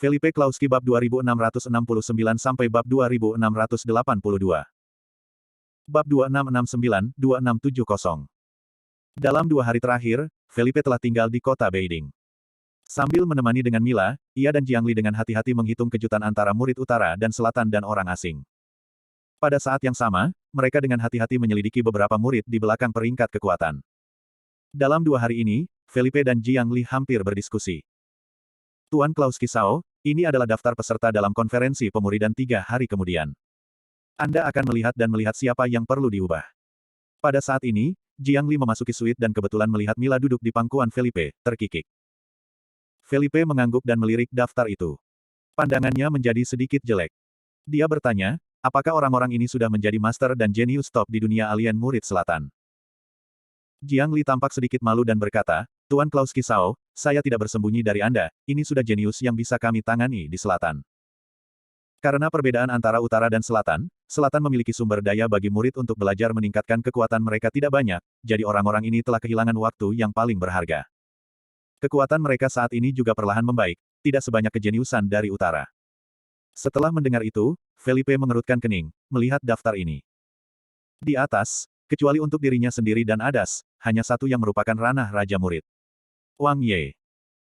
Felipe Klauski bab 2669 sampai bab 2682. Bab 2669-2670. Dalam 2 hari terakhir, Felipe telah tinggal di kota Beiding. Sambil menemani dengan Mila, ia dan Jiangli dengan hati-hati menghitung kejutan antara murid utara dan selatan dan orang asing. Pada saat yang sama, mereka dengan hati-hati menyelidiki beberapa murid di belakang peringkat kekuatan. Dalam 2 hari ini, Felipe dan Jiangli hampir berdiskusi. Tuan Klauski Sao, ini adalah daftar peserta dalam konferensi pemuridan 3 hari kemudian. Anda akan melihat dan melihat siapa yang perlu diubah. Pada saat ini, Jiangli memasuki suite dan kebetulan melihat Mila duduk di pangkuan Felipe, terkikik. Felipe mengangguk dan melirik daftar itu. Pandangannya menjadi sedikit jelek. Dia bertanya, apakah orang-orang ini sudah menjadi master dan jenius top di dunia alien murid selatan? Jiangli tampak sedikit malu dan berkata, Tuan Klauski Sao, saya tidak bersembunyi dari Anda, ini sudah jenius yang bisa kami tangani di selatan. Karena perbedaan antara utara dan selatan, selatan memiliki sumber daya bagi murid untuk belajar meningkatkan kekuatan mereka tidak banyak, jadi orang-orang ini telah kehilangan waktu yang paling berharga. Kekuatan mereka saat ini juga perlahan membaik, tidak sebanyak kejeniusan dari utara. Setelah mendengar itu, Felipe mengerutkan kening, melihat daftar ini. Di atas, kecuali untuk dirinya sendiri dan Adas, hanya satu yang merupakan ranah Raja Murid. Wang Ye.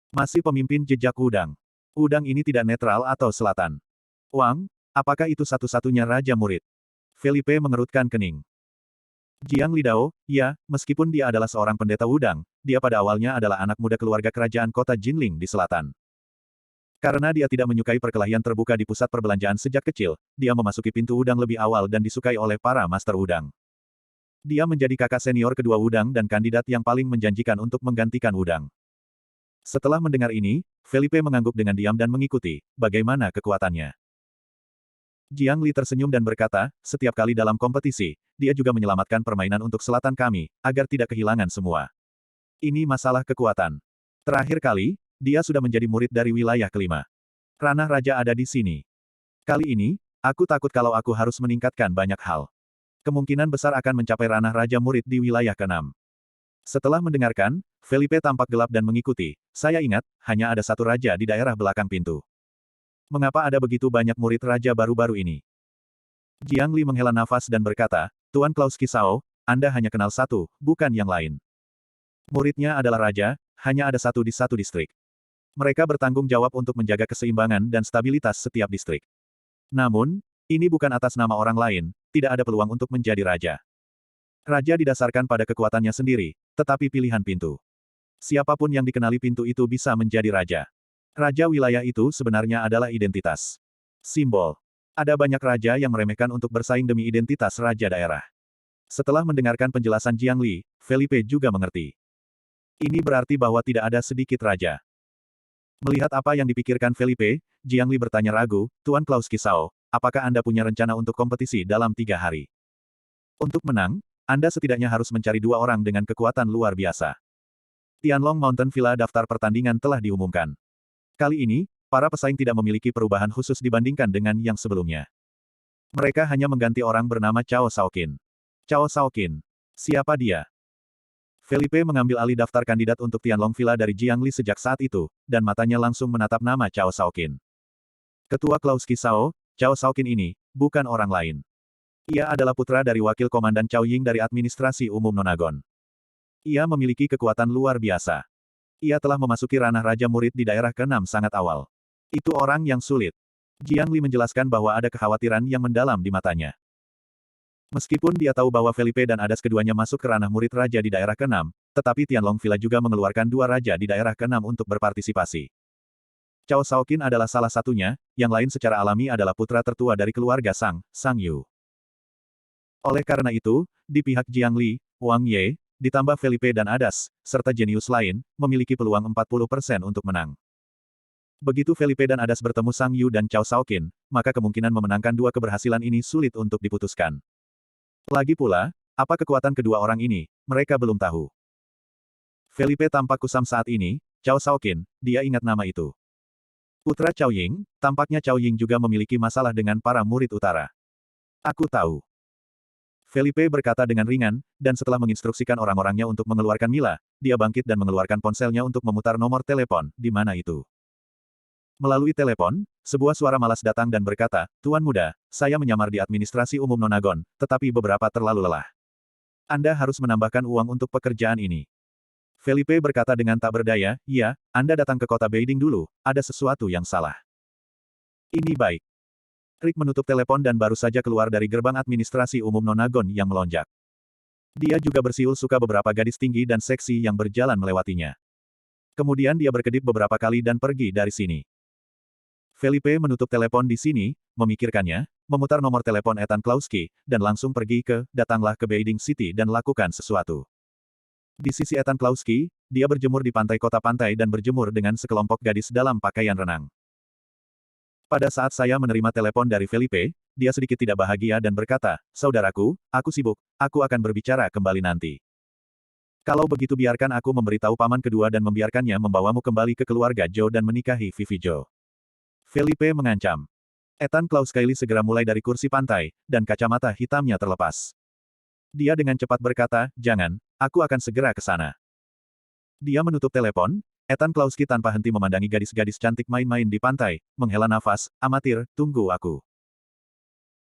Masih pemimpin jejak Wudang. Wudang ini tidak netral atau selatan. Wang, apakah itu satu-satunya Raja Murid? Felipe mengerutkan kening. Jiang Lidao, ya, meskipun dia adalah seorang pendeta Wudang, dia pada awalnya adalah anak muda keluarga kerajaan kota Jinling di selatan. Karena dia tidak menyukai perkelahian terbuka di pusat perbelanjaan sejak kecil, dia memasuki pintu Wudang lebih awal dan disukai oleh para master Wudang. Dia menjadi kakak senior kedua Wudang dan kandidat yang paling menjanjikan untuk menggantikan Wudang. Setelah mendengar ini, Felipe mengangguk dengan diam dan mengikuti, bagaimana kekuatannya. Jiangli tersenyum dan berkata, setiap kali dalam kompetisi, dia juga menyelamatkan permainan untuk selatan kami, agar tidak kehilangan semua. Ini masalah kekuatan. Terakhir kali, dia sudah menjadi murid dari wilayah kelima. Ranah Raja ada di sini. Kali ini, aku takut kalau aku harus meningkatkan banyak hal. Kemungkinan besar akan mencapai ranah Raja Murid di wilayah ke-6. Setelah mendengarkan, Felipe tampak gelap dan mengikuti. Saya ingat, hanya ada satu raja di daerah belakang pintu. Mengapa ada begitu banyak murid raja baru-baru ini? Jiangli menghela nafas dan berkata, Tuan Klauski Sao, Anda hanya kenal satu, bukan yang lain. Muridnya adalah raja, hanya ada satu di satu distrik. Mereka bertanggung jawab untuk menjaga keseimbangan dan stabilitas setiap distrik. Namun, ini bukan atas nama orang lain, tidak ada peluang untuk menjadi raja. Raja didasarkan pada kekuatannya sendiri, tetapi pilihan pintu. Siapapun yang dikenali pintu itu bisa menjadi raja. Raja wilayah itu sebenarnya adalah identitas. Simbol. Ada banyak raja yang meremehkan untuk bersaing demi identitas raja daerah. Setelah mendengarkan penjelasan Jiangli, Felipe juga mengerti. Ini berarti bahwa tidak ada sedikit raja. Melihat apa yang dipikirkan Felipe, Jiangli bertanya ragu, Tuan Klauski Sao, apakah Anda punya rencana untuk kompetisi dalam 3 hari? Untuk menang, Anda setidaknya harus mencari 2 orang dengan kekuatan luar biasa. Tianlong Mountain Villa daftar pertandingan telah diumumkan. Kali ini, para pesaing tidak memiliki perubahan khusus dibandingkan dengan yang sebelumnya. Mereka hanya mengganti orang bernama Cao Shaoqin. Cao Shaoqin. Siapa dia? Felipe mengambil alih daftar kandidat untuk Tianlong Villa dari Jiangli sejak saat itu, dan matanya langsung menatap nama Cao Shaoqin. Ketua Klauski Sao, Cao Shaoqin ini, bukan orang lain. Ia adalah putra dari wakil komandan Cao Ying dari administrasi umum Nonagon. Ia memiliki kekuatan luar biasa. Ia telah memasuki ranah Raja Murid di daerah ke-6 sangat awal. Itu orang yang sulit. Jiangli menjelaskan bahwa ada kekhawatiran yang mendalam di matanya. Meskipun dia tahu bahwa Felipe dan Adas keduanya masuk ke ranah murid raja di daerah ke-6, tetapi Tianlong Villa juga mengeluarkan 2 raja di daerah ke-6 untuk berpartisipasi. Cao Shaoqin adalah salah satunya, yang lain secara alami adalah putra tertua dari keluarga Sang Yu. Oleh karena itu, di pihak Jiangli, Wang Ye, ditambah Felipe dan Adas, serta jenius lain, memiliki peluang 40% untuk menang. Begitu Felipe dan Adas bertemu Sang Yu dan Cao Shaoqin, maka kemungkinan memenangkan 2 keberhasilan ini sulit untuk diputuskan. Lagi pula, apa kekuatan kedua orang ini, mereka belum tahu. Felipe tampak kusam saat ini, Cao Shaoqin, dia ingat nama itu. Putra Cao Ying, tampaknya Cao Ying juga memiliki masalah dengan para murid utara. Aku tahu. Felipe berkata dengan ringan, dan setelah menginstruksikan orang-orangnya untuk mengeluarkan Mila, dia bangkit dan mengeluarkan ponselnya untuk memutar nomor telepon, di mana itu. Melalui telepon, sebuah suara malas datang dan berkata, "Tuan muda, saya menyamar di administrasi umum Nonagon, tetapi beberapa terlalu lelah. Anda harus menambahkan uang untuk pekerjaan ini." Felipe berkata dengan tak berdaya, "Ya, Anda datang ke kota Beiding dulu, ada sesuatu yang salah." Ini baik. Rick menutup telepon dan baru saja keluar dari gerbang administrasi umum Nonagon yang melonjak. Dia juga bersiul suka beberapa gadis tinggi dan seksi yang berjalan melewatinya. Kemudian dia berkedip beberapa kali dan pergi dari sini. Felipe menutup telepon di sini, memikirkannya, memutar nomor telepon Ethan Klauski, dan langsung pergi ke, datanglah ke Beiding City dan lakukan sesuatu. Di sisi Ethan Klauski, dia berjemur di pantai kota pantai dan berjemur dengan sekelompok gadis dalam pakaian renang. Pada saat saya menerima telepon dari Felipe, dia sedikit tidak bahagia dan berkata, "Saudaraku, aku sibuk, aku akan berbicara kembali nanti. Kalau begitu biarkan aku memberitahu paman kedua dan membiarkannya membawamu kembali ke keluarga Joe dan menikahi Vivi Joe." Felipe mengancam. Ethan Klauski segera mulai dari kursi pantai, dan kacamata hitamnya terlepas. Dia dengan cepat berkata, "Jangan, aku akan segera ke sana." Dia menutup telepon. Ethan Klauski tanpa henti memandangi gadis-gadis cantik main-main di pantai, menghela nafas, "Amatir, tunggu aku."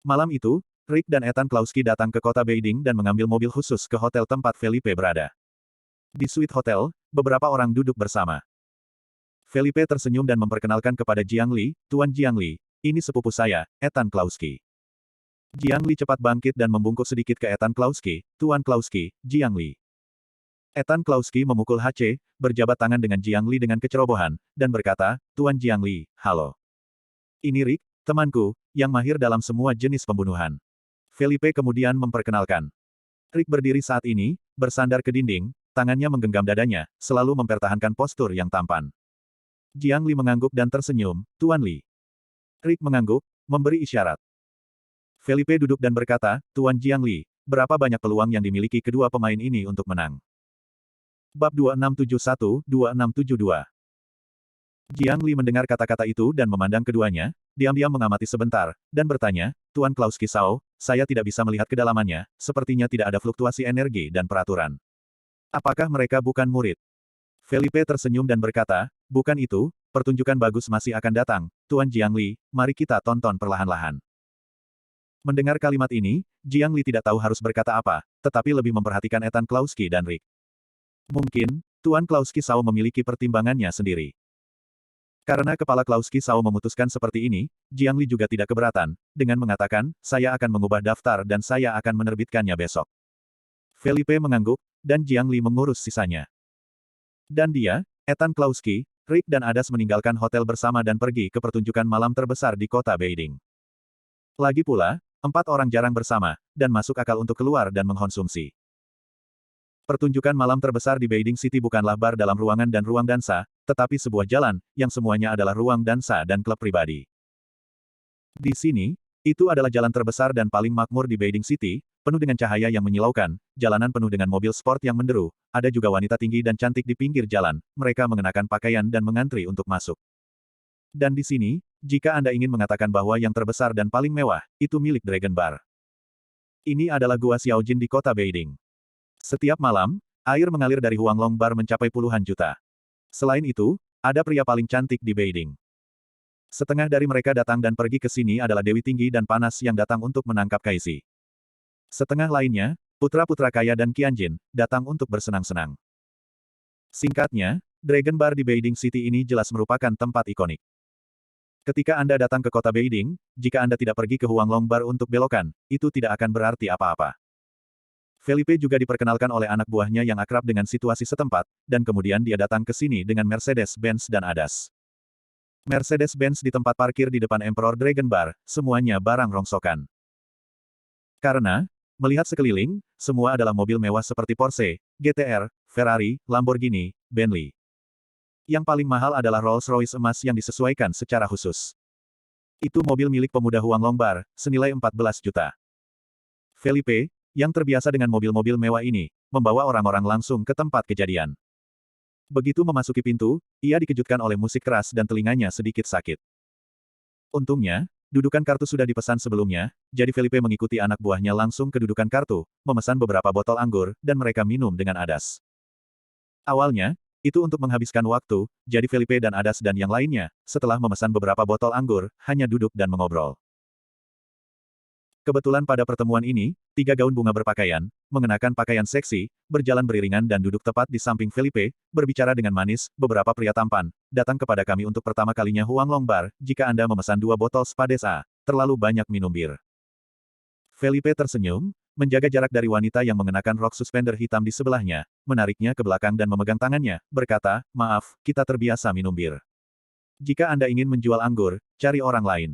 Malam itu, Rick dan Ethan Klauski datang ke kota Beiding dan mengambil mobil khusus ke hotel tempat Felipe berada. Di suite hotel, beberapa orang duduk bersama. Felipe tersenyum dan memperkenalkan kepada Jiang Li, "Tuan Jiang Li, ini sepupu saya, Ethan Klauski." Jiang Li cepat bangkit dan membungkuk sedikit ke Ethan Klauski, "Tuan Klauski, Jiang Li." Ethan Klauski memukul HC, berjabat tangan dengan Jiang Li dengan kecerobohan, dan berkata, "Tuan Jiang Li, halo. Ini Rick, temanku, yang mahir dalam semua jenis pembunuhan." Felipe kemudian memperkenalkan. Rick berdiri saat ini, bersandar ke dinding, tangannya menggenggam dadanya, selalu mempertahankan postur yang tampan. Jiang Li mengangguk dan tersenyum, "Tuan Li." Rick mengangguk, memberi isyarat. Felipe duduk dan berkata, "Tuan Jiang Li, berapa banyak peluang yang dimiliki kedua pemain ini untuk menang?" Bab 2671-2672. Jiang Li mendengar kata-kata itu dan memandang keduanya, diam-diam mengamati sebentar, dan bertanya, "Tuan Klauski Sao, saya tidak bisa melihat kedalamannya, sepertinya tidak ada fluktuasi energi dan peraturan. Apakah mereka bukan murid?" Felipe tersenyum dan berkata, "Bukan itu, pertunjukan bagus masih akan datang, Tuan Jiang Li, mari kita tonton perlahan-lahan." Mendengar kalimat ini, Jiang Li tidak tahu harus berkata apa, tetapi lebih memperhatikan Ethan Klauski dan Rick. Mungkin, Tuan Klauski Sao memiliki pertimbangannya sendiri. Karena kepala Klauski Sao memutuskan seperti ini, Jiang Li juga tidak keberatan, dengan mengatakan, "Saya akan mengubah daftar dan saya akan menerbitkannya besok." Felipe mengangguk, dan Jiang Li mengurus sisanya. Dan dia, Ethan Klauski, Rick dan Adas meninggalkan hotel bersama dan pergi ke pertunjukan malam terbesar di kota Beiding. Lagi pula, 4 orang jarang bersama, dan masuk akal untuk keluar dan mengkonsumsi. Pertunjukan malam terbesar di Beiding City bukanlah bar dalam ruangan dan ruang dansa, tetapi sebuah jalan, yang semuanya adalah ruang dansa dan klub pribadi. Di sini, itu adalah jalan terbesar dan paling makmur di Beiding City, penuh dengan cahaya yang menyilaukan, jalanan penuh dengan mobil sport yang menderu, ada juga wanita tinggi dan cantik di pinggir jalan, mereka mengenakan pakaian dan mengantri untuk masuk. Dan di sini, jika Anda ingin mengatakan bahwa yang terbesar dan paling mewah, itu milik Dragon Bar. Ini adalah Gua Xiaojin di kota Beiding. Setiap malam, air mengalir dari Huanglong Bar mencapai puluhan juta. Selain itu, ada pria paling cantik di Beiding. Setengah dari mereka datang dan pergi ke sini adalah Dewi Tinggi dan Panas yang datang untuk menangkap Kaisi. Setengah lainnya, putra-putra kaya dan Qianjin, datang untuk bersenang-senang. Singkatnya, Dragon Bar di Beiding City ini jelas merupakan tempat ikonik. Ketika Anda datang ke kota Beiding, jika Anda tidak pergi ke Huanglong Bar untuk belokan, itu tidak akan berarti apa-apa. Felipe juga diperkenalkan oleh anak buahnya yang akrab dengan situasi setempat, dan kemudian dia datang ke sini dengan Mercedes-Benz dan Adas. Mercedes-Benz di tempat parkir di depan Emperor Dragon Bar, semuanya barang rongsokan. Karena, melihat sekeliling, semua adalah mobil mewah seperti Porsche, GTR, Ferrari, Lamborghini, Bentley. Yang paling mahal adalah Rolls-Royce emas yang disesuaikan secara khusus. Itu mobil milik pemuda Huanglong Bar, senilai 14 juta. Felipe, yang terbiasa dengan mobil-mobil mewah ini, membawa orang-orang langsung ke tempat kejadian. Begitu memasuki pintu, ia dikejutkan oleh musik keras dan telinganya sedikit sakit. Untungnya, dudukan kartu sudah dipesan sebelumnya, jadi Felipe mengikuti anak buahnya langsung ke dudukan kartu, memesan beberapa botol anggur, dan mereka minum dengan Adas. Awalnya, Itu untuk menghabiskan waktu, jadi Felipe dan Adas dan yang lainnya, setelah memesan beberapa botol anggur, hanya duduk dan mengobrol. Kebetulan pada pertemuan ini, 3 gaun bunga berpakaian, mengenakan pakaian seksi, berjalan beriringan dan duduk tepat di samping Felipe, berbicara dengan manis, beberapa pria tampan, datang kepada kami untuk pertama kalinya Huang Long Bar, jika Anda memesan 2 botol Spades A, terlalu banyak minum bir. Felipe tersenyum, menjaga jarak dari wanita yang mengenakan rok suspender hitam di sebelahnya, menariknya ke belakang dan memegang tangannya, berkata, maaf, kita terbiasa minum bir. Jika Anda ingin menjual anggur, cari orang lain.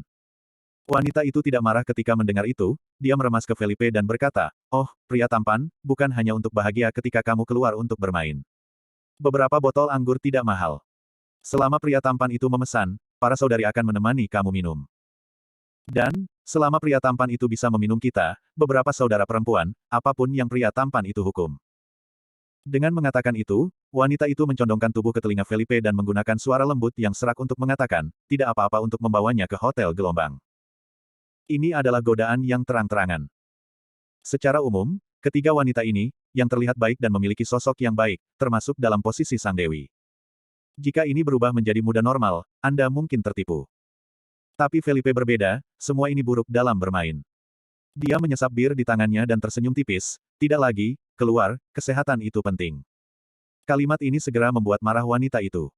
Wanita itu tidak marah ketika mendengar itu, dia meremas ke Felipe dan berkata, oh, pria tampan, bukan hanya untuk bahagia ketika kamu keluar untuk bermain. Beberapa botol anggur tidak mahal. Selama pria tampan itu memesan, para saudari akan menemani kamu minum. Dan, selama pria tampan itu bisa meminum kita, beberapa saudara perempuan, apapun yang pria tampan itu hukum. Dengan mengatakan itu, wanita itu mencondongkan tubuh ke telinga Felipe dan menggunakan suara lembut yang serak untuk mengatakan, tidak apa-apa untuk membawanya ke hotel gelombang. Ini adalah godaan yang terang-terangan. Secara umum, ketiga wanita ini, yang terlihat baik dan memiliki sosok yang baik, termasuk dalam posisi sang dewi. Jika ini berubah menjadi muda normal, Anda mungkin tertipu. Tapi Felipe berbeda, semua ini buruk dalam bermain. Dia menyesap bir di tangannya dan tersenyum tipis, tidak lagi, keluar, kesehatan itu penting. Kalimat ini segera membuat marah wanita itu.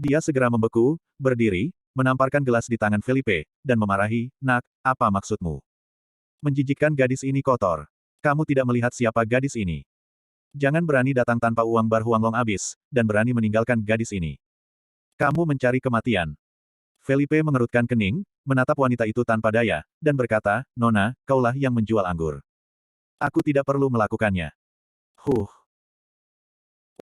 Dia segera membeku, berdiri, menamparkan gelas di tangan Felipe, dan memarahi, nak, apa maksudmu? Menjijikkan gadis ini kotor. Kamu tidak melihat siapa gadis ini. Jangan berani datang tanpa uang bar Huang Long habis, dan berani meninggalkan gadis ini. Kamu mencari kematian. Felipe mengerutkan kening, menatap wanita itu tanpa daya, dan berkata, Nona, kaulah yang menjual anggur. Aku tidak perlu melakukannya.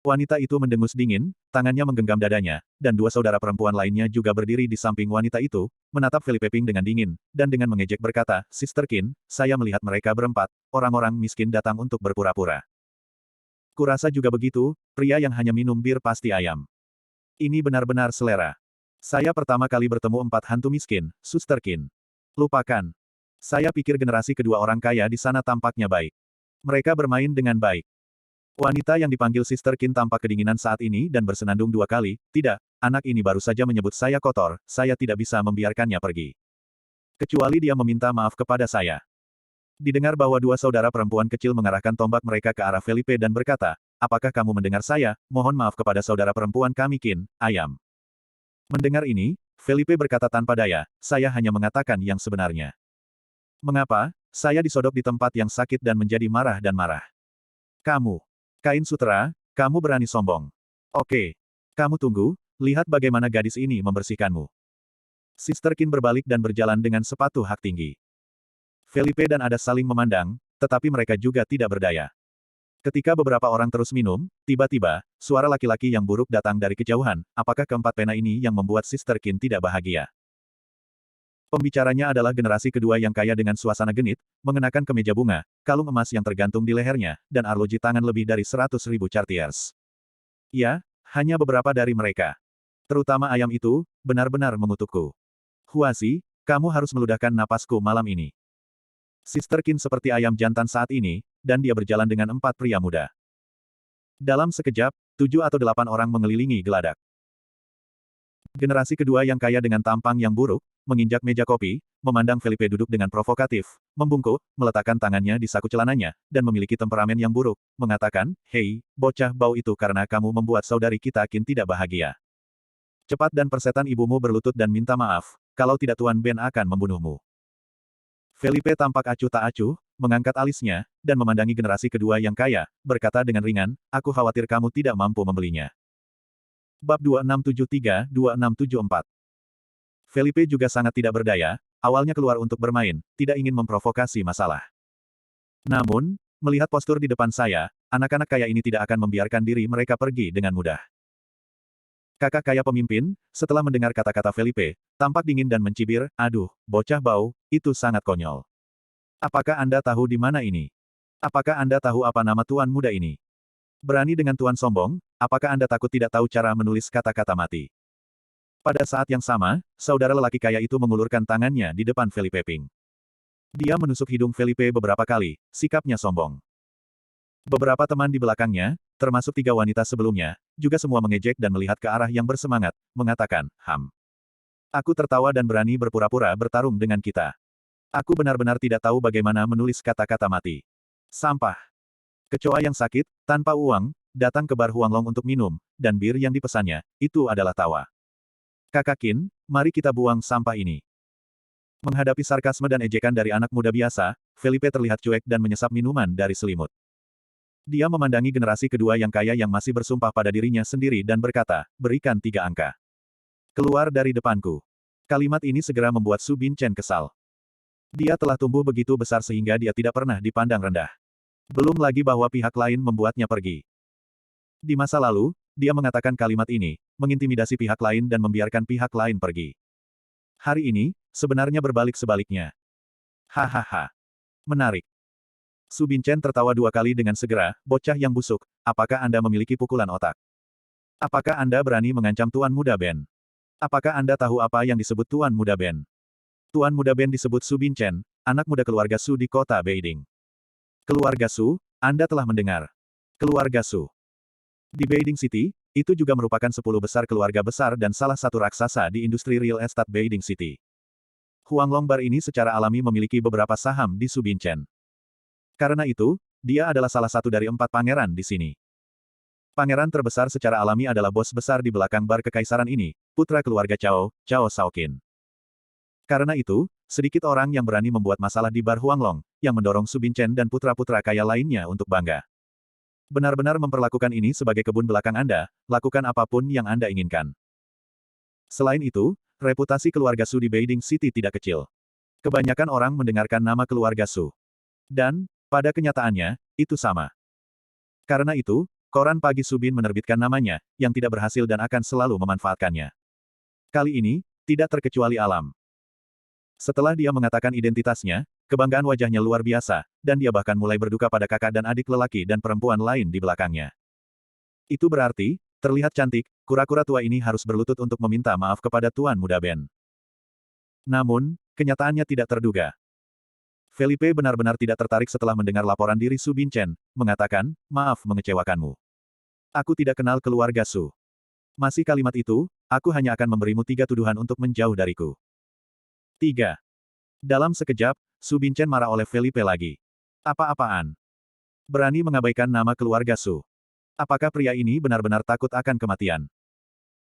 Wanita itu mendengus dingin, tangannya menggenggam dadanya, dan 2 saudara perempuan lainnya juga berdiri di samping wanita itu, menatap Felipe Ping dengan dingin, dan dengan mengejek berkata, Sister Qin, saya melihat mereka berempat, orang-orang miskin datang untuk berpura-pura. Kurasa juga begitu, pria yang hanya minum bir pasti ayam. Ini benar-benar selera. Saya pertama kali bertemu 4 hantu miskin, Suster Qin. Lupakan. Saya pikir generasi kedua orang kaya di sana tampaknya baik. Mereka bermain dengan baik. Wanita yang dipanggil Sister Qin tampak kedinginan saat ini dan bersenandung 2 kali, tidak, anak ini baru saja menyebut saya kotor, saya tidak bisa membiarkannya pergi. Kecuali dia meminta maaf kepada saya. Didengar bahwa 2 saudara perempuan kecil mengarahkan tombak mereka ke arah Felipe dan berkata, apakah kamu mendengar saya, mohon maaf kepada saudara perempuan kami Qin, ayam. Mendengar ini, Felipe berkata tanpa daya, saya hanya mengatakan yang sebenarnya. Mengapa, saya disodok di tempat yang sakit dan menjadi marah dan marah. Kamu. Kain sutera, kamu berani sombong. Oke. Kamu tunggu, lihat bagaimana gadis ini membersihkanmu. Sister Qin berbalik dan berjalan dengan sepatu hak tinggi. Felipe dan Adas saling memandang, tetapi mereka juga tidak berdaya. Ketika beberapa orang terus minum, tiba-tiba, suara laki-laki yang buruk datang dari kejauhan, apakah keempat pena ini yang membuat Sister Qin tidak bahagia? Pembicaranya adalah generasi kedua yang kaya dengan suasana genit, mengenakan kemeja bunga, kalung emas yang tergantung di lehernya, dan arloji tangan lebih dari 100.000 chartiers. Ya, hanya beberapa dari mereka. Terutama ayam itu, benar-benar mengutukku. Huasi, kamu harus meludahkan napasku malam ini. Sister Qin seperti ayam jantan saat ini, dan dia berjalan dengan 4 pria muda. Dalam sekejap, 7 atau 8 orang mengelilingi geladak. Generasi kedua yang kaya dengan tampang yang buruk, menginjak meja kopi, memandang Felipe duduk dengan provokatif, membungkuk, meletakkan tangannya di saku celananya, dan memiliki temperamen yang buruk, mengatakan, hei, bocah bau itu karena kamu membuat saudari kita Qin tidak bahagia. Cepat dan persetan ibumu berlutut dan minta maaf, kalau tidak Tuan Ben akan membunuhmu. Felipe tampak acuh tak acuh, mengangkat alisnya, dan memandangi generasi kedua yang kaya, berkata dengan ringan, aku khawatir kamu tidak mampu membelinya. Bab 2673-2674. Felipe juga sangat tidak berdaya, awalnya keluar untuk bermain, tidak ingin memprovokasi masalah. Namun, melihat postur di depan saya, anak-anak kaya ini tidak akan membiarkan diri mereka pergi dengan mudah. Kakak kaya pemimpin, setelah mendengar kata-kata Felipe, tampak dingin dan mencibir, aduh, bocah bau, itu sangat konyol. Apakah Anda tahu di mana ini? Apakah Anda tahu apa nama tuan muda ini? Berani dengan tuan sombong, apakah Anda takut tidak tahu cara menulis kata-kata mati? Pada saat yang sama, saudara lelaki kaya itu mengulurkan tangannya di depan Felipe Ping. Dia menusuk hidung Felipe beberapa kali, sikapnya sombong. Beberapa teman di belakangnya, termasuk 3 wanita sebelumnya, juga semua mengejek dan melihat ke arah yang bersemangat, mengatakan, Aku tertawa dan berani berpura-pura bertarung dengan kita. Aku benar-benar tidak tahu bagaimana menulis kata-kata mati. Sampah. Kecoa yang sakit, tanpa uang, datang ke bar Huanglong untuk minum, dan bir yang dipesannya, itu adalah tawa. Kakak Qin, mari kita buang sampah ini. Menghadapi sarkasme dan ejekan dari anak muda biasa, Felipe terlihat cuek dan menyesap minuman dari selimut. Dia memandangi generasi kedua yang kaya yang masih bersumpah pada dirinya sendiri dan berkata, berikan 3 angka. Keluar dari depanku. Kalimat ini segera membuat Su Binchen kesal. Dia telah tumbuh begitu besar sehingga dia tidak pernah dipandang rendah. Belum lagi bahwa pihak lain membuatnya pergi. Di masa lalu, dia mengatakan kalimat ini, mengintimidasi pihak lain dan membiarkan pihak lain pergi. Hari ini, sebenarnya berbalik sebaliknya. Hahaha. Menarik. Su Binchen tertawa 2 kali dengan segera, bocah yang busuk, apakah Anda memiliki pukulan otak? Apakah Anda berani mengancam Tuan Muda Ben? Apakah Anda tahu apa yang disebut Tuan Muda Ben? Tuan Muda Ben disebut Su Binchen, anak muda keluarga Su di kota Beiding. Keluarga Su, Anda telah mendengar. Keluarga Su. Di Beiding City, itu juga merupakan 10 besar keluarga besar dan salah satu raksasa di industri real estate Beiding City. Huanglong Bar ini secara alami memiliki beberapa saham di Su Binchen. Karena itu, dia adalah salah satu dari 4 pangeran di sini. Pangeran terbesar secara alami adalah bos besar di belakang bar kekaisaran ini, putra keluarga Cao, Cao Shaoqin. Karena itu, sedikit orang yang berani membuat masalah di bar Huanglong, yang mendorong Su Binchen dan putra-putra kaya lainnya untuk bangga. Benar-benar memperlakukan ini sebagai kebun belakang Anda, lakukan apapun yang Anda inginkan. Selain itu, reputasi keluarga Su di Beiding City tidak kecil. Kebanyakan orang mendengarkan nama keluarga Su. Dan, pada kenyataannya, itu sama. Karena itu, koran pagi Su Bin menerbitkan namanya, yang tidak berhasil dan akan selalu memanfaatkannya. Kali ini, tidak terkecuali alam. Setelah dia mengatakan identitasnya, kebanggaan wajahnya luar biasa, dan dia bahkan mulai berduka pada kakak dan adik lelaki dan perempuan lain di belakangnya. Itu berarti, terlihat cantik, kura-kura tua ini harus berlutut untuk meminta maaf kepada Tuan Muda Ben. Namun, kenyataannya tidak terduga. Felipe benar-benar tidak tertarik setelah mendengar laporan diri Su Binchen, mengatakan, maaf mengecewakanmu. Aku tidak kenal keluarga Su. Masih kalimat itu, aku hanya akan memberimu 3 tuduhan untuk menjauh dariku. 3. Dalam sekejap, Su Binchen marah oleh Felipe lagi. Apa-apaan? Berani mengabaikan nama keluarga Su. Apakah pria ini benar-benar takut akan kematian?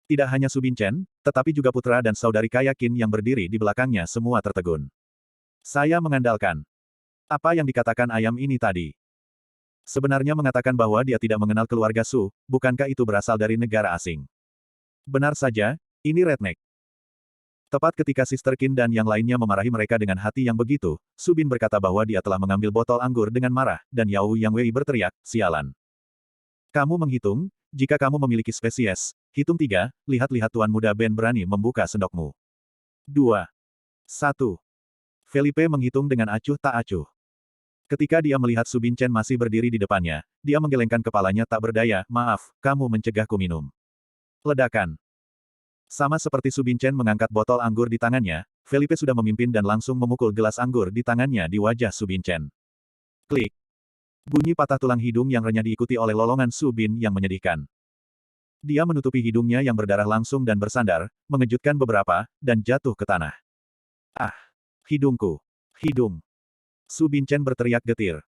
Tidak hanya Su Binchen, tetapi juga putra dan saudari kaya Qin yang berdiri di belakangnya semua tertegun. Saya mengandalkan. Apa yang dikatakan ayam ini tadi? Sebenarnya mengatakan bahwa dia tidak mengenal keluarga Su, bukankah itu berasal dari negara asing? Benar saja, ini redneck. Tepat ketika Sister Qin dan yang lainnya memarahi mereka dengan hati yang begitu, Su Bin berkata bahwa dia telah mengambil botol anggur dengan marah, dan Yao Yang Wei berteriak, sialan. Kamu menghitung, jika kamu memiliki spesies, hitung 3, lihat-lihat Tuan Muda Ben berani membuka sendokmu. 2. 1. Felipe menghitung dengan acuh tak acuh. Ketika dia melihat Su Binchen masih berdiri di depannya, dia menggelengkan kepalanya tak berdaya, maaf, kamu mencegahku minum. Ledakan. Sama seperti Su Binchen mengangkat botol anggur di tangannya, Felipe sudah memimpin dan langsung memukul gelas anggur di tangannya di wajah Su Binchen. Klik. Bunyi patah tulang hidung yang renyah diikuti oleh lolongan Su Bin yang menyedihkan. Dia menutupi hidungnya yang berdarah langsung dan bersandar, mengejutkan beberapa, dan jatuh ke tanah. Ah! Hidungku! Hidung! Su Binchen berteriak getir.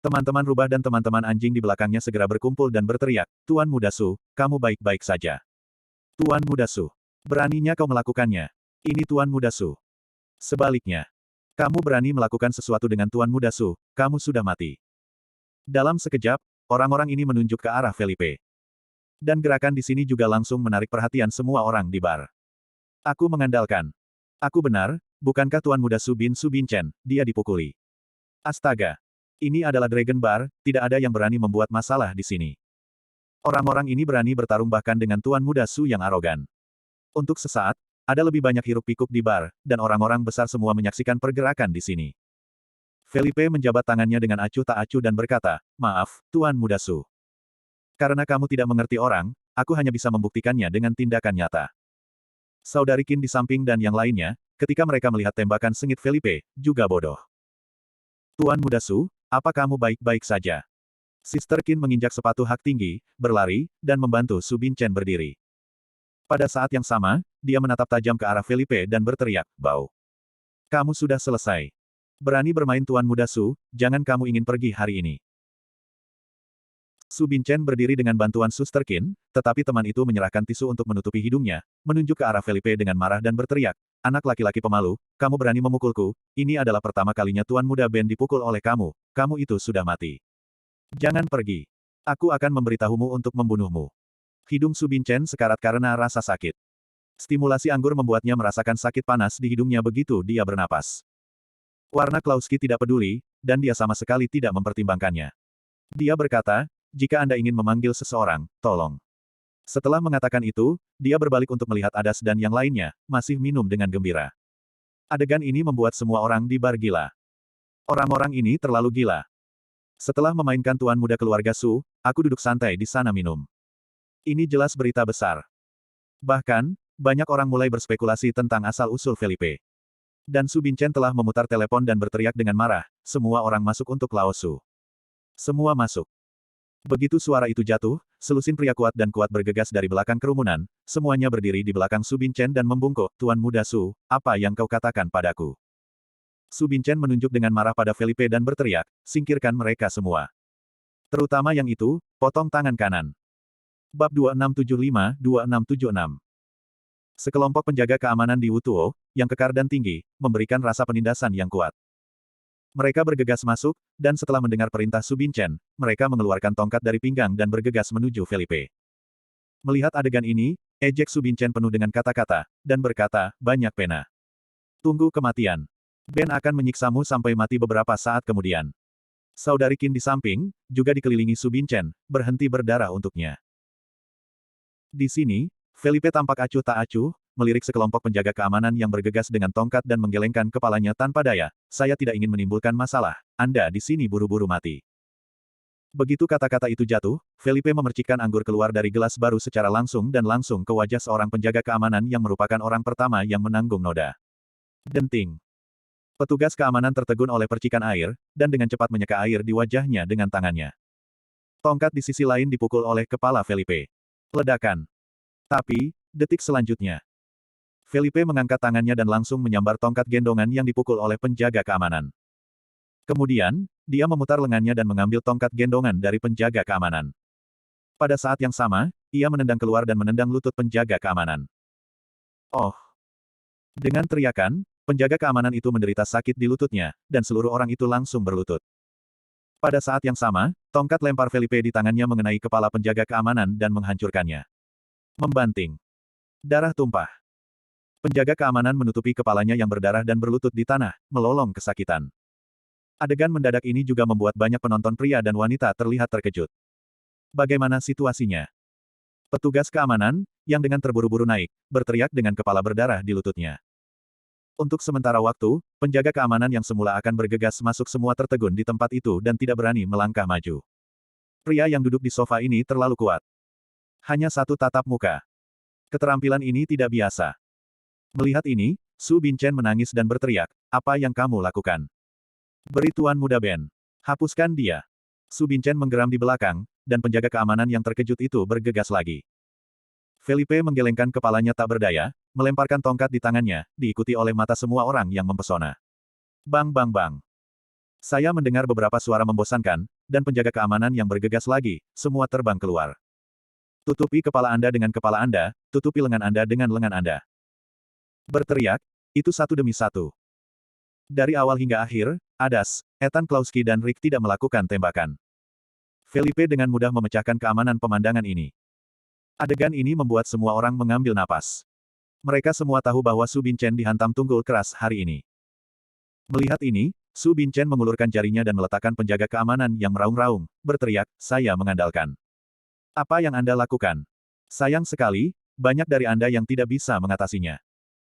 Teman-teman rubah dan teman-teman anjing di belakangnya segera berkumpul dan berteriak, Tuan Muda Su, kamu baik-baik saja. Tuan Muda Su. Beraninya kau melakukannya. Ini Tuan Muda Su. Sebaliknya. Kamu berani melakukan sesuatu dengan Tuan Muda Su, kamu sudah mati. Dalam sekejap, orang-orang ini menunjuk ke arah Felipe. Dan gerakan di sini juga langsung menarik perhatian semua orang di bar. Aku mengandalkan. Aku benar, bukankah Tuan Muda Su Binchen, dia dipukuli. Astaga. Ini adalah Dragon Bar, tidak ada yang berani membuat masalah di sini. Orang-orang ini berani bertarung bahkan dengan Tuan Muda Su yang arogan. Untuk sesaat, ada lebih banyak hiruk-pikuk di bar, dan orang-orang besar semua menyaksikan pergerakan di sini. Felipe menjabat tangannya dengan acuh tak acuh dan berkata, maaf, Tuan Muda Su. Karena kamu tidak mengerti orang, aku hanya bisa membuktikannya dengan tindakan nyata. Saudari Qin di samping dan yang lainnya, ketika mereka melihat tembakan sengit Felipe, juga bodoh. Tuan Muda Su, apa kamu baik-baik saja? Sister Qin menginjak sepatu hak tinggi, berlari, dan membantu Su Binchen berdiri. Pada saat yang sama, dia menatap tajam ke arah Felipe dan berteriak, "Bau. Kamu sudah selesai. Berani bermain Tuan Muda Su, jangan kamu ingin pergi hari ini." Su Binchen berdiri dengan bantuan Suster Qin, tetapi teman itu menyerahkan tisu untuk menutupi hidungnya, menunjuk ke arah Felipe dengan marah dan berteriak, "Anak laki-laki pemalu, kamu berani memukulku, ini adalah pertama kalinya Tuan Muda Ben dipukul oleh kamu, kamu itu sudah mati. Jangan pergi. Aku akan memberitahumu untuk membunuhmu." Hidung Su Binchen sekarat karena rasa sakit. Stimulasi anggur membuatnya merasakan sakit panas di hidungnya begitu dia bernapas. Warna Klauski tidak peduli, dan dia sama sekali tidak mempertimbangkannya. Dia berkata, "Jika Anda ingin memanggil seseorang, tolong." Setelah mengatakan itu, dia berbalik untuk melihat Adas dan yang lainnya, masih minum dengan gembira. Adegan ini membuat semua orang di bar gila. Orang-orang ini terlalu gila. Setelah memainkan Tuan Muda Keluarga Su, aku duduk santai di sana minum. Ini jelas berita besar. Bahkan, banyak orang mulai berspekulasi tentang asal-usul Felipe. Dan Su Binchen telah memutar telepon dan berteriak dengan marah, "Semua orang masuk untuk Lao Su. Semua masuk." Begitu suara itu jatuh, selusin pria kuat dan kuat bergegas dari belakang kerumunan, semuanya berdiri di belakang Su Binchen dan membungkuk, "Tuan Muda Su, apa yang kau katakan padaku?" Su Binchen menunjuk dengan marah pada Felipe dan berteriak, "Singkirkan mereka semua. Terutama yang itu, potong tangan kanan." Bab 2675-2676. Sekelompok penjaga keamanan di Wutuo, yang kekar dan tinggi, memberikan rasa penindasan yang kuat. Mereka bergegas masuk, dan setelah mendengar perintah Su Binchen, mereka mengeluarkan tongkat dari pinggang dan bergegas menuju Felipe. Melihat adegan ini, ejek Su Binchen penuh dengan kata-kata, dan berkata, "Banyak pena. Tunggu kematian. Ben akan menyiksamu sampai mati beberapa saat kemudian." Saudari Qin di samping, juga dikelilingi Su Binchen, berhenti berdarah untuknya. Di sini, Felipe tampak acuh tak acuh, melirik sekelompok penjaga keamanan yang bergegas dengan tongkat dan menggelengkan kepalanya tanpa daya. "Saya tidak ingin menimbulkan masalah, Anda di sini buru-buru mati." Begitu kata-kata itu jatuh, Felipe memercikkan anggur keluar dari gelas baru secara langsung dan langsung ke wajah seorang penjaga keamanan yang merupakan orang pertama yang menanggung noda. Denting. Petugas keamanan tertegun oleh percikan air, dan dengan cepat menyeka air di wajahnya dengan tangannya. Tongkat di sisi lain dipukul oleh kepala Felipe. Ledakan. Tapi, detik selanjutnya, Felipe mengangkat tangannya dan langsung menyambar tongkat gendongan yang dipukul oleh penjaga keamanan. Kemudian, dia memutar lengannya dan mengambil tongkat gendongan dari penjaga keamanan. Pada saat yang sama, ia menendang keluar dan menendang lutut penjaga keamanan. Oh! Dengan teriakan, penjaga keamanan itu menderita sakit di lututnya, dan seluruh orang itu langsung berlutut. Pada saat yang sama, tongkat lempar Felipe di tangannya mengenai kepala penjaga keamanan dan menghancurkannya. Membanting. Darah tumpah. Penjaga keamanan menutupi kepalanya yang berdarah dan berlutut di tanah, melolong kesakitan. Adegan mendadak ini juga membuat banyak penonton pria dan wanita terlihat terkejut. Bagaimana situasinya? Petugas keamanan, yang dengan terburu-buru naik, berteriak dengan kepala berdarah di lututnya. Untuk sementara waktu, penjaga keamanan yang semula akan bergegas masuk semua tertegun di tempat itu dan tidak berani melangkah maju. Pria yang duduk di sofa ini terlalu kuat. Hanya satu tatap muka. Keterampilan ini tidak biasa. Melihat ini, Su Binchen menangis dan berteriak, "Apa yang kamu lakukan? Beri Tuan Muda Ben. Hapuskan dia." Su Binchen menggeram di belakang, dan penjaga keamanan yang terkejut itu bergegas lagi. Felipe menggelengkan kepalanya tak berdaya, melemparkan tongkat di tangannya, diikuti oleh mata semua orang yang mempesona. Bang bang bang. Saya mendengar beberapa suara membosankan, dan penjaga keamanan yang bergegas lagi, semua terbang keluar. Tutupi kepala Anda dengan kepala Anda, tutupi lengan Anda dengan lengan Anda. Berteriak, itu satu demi satu. Dari awal hingga akhir, Adas, Ethan Klauski dan Rick tidak melakukan tembakan. Felipe dengan mudah memecahkan keamanan pemandangan ini. Adegan ini membuat semua orang mengambil napas. Mereka semua tahu bahwa Su Binchen dihantam tunggul keras hari ini. Melihat ini, Su Binchen mengulurkan jarinya dan meletakkan penjaga keamanan yang meraung-raung, berteriak, "Saya mengandalkan. Apa yang Anda lakukan? Sayang sekali, banyak dari Anda yang tidak bisa mengatasinya.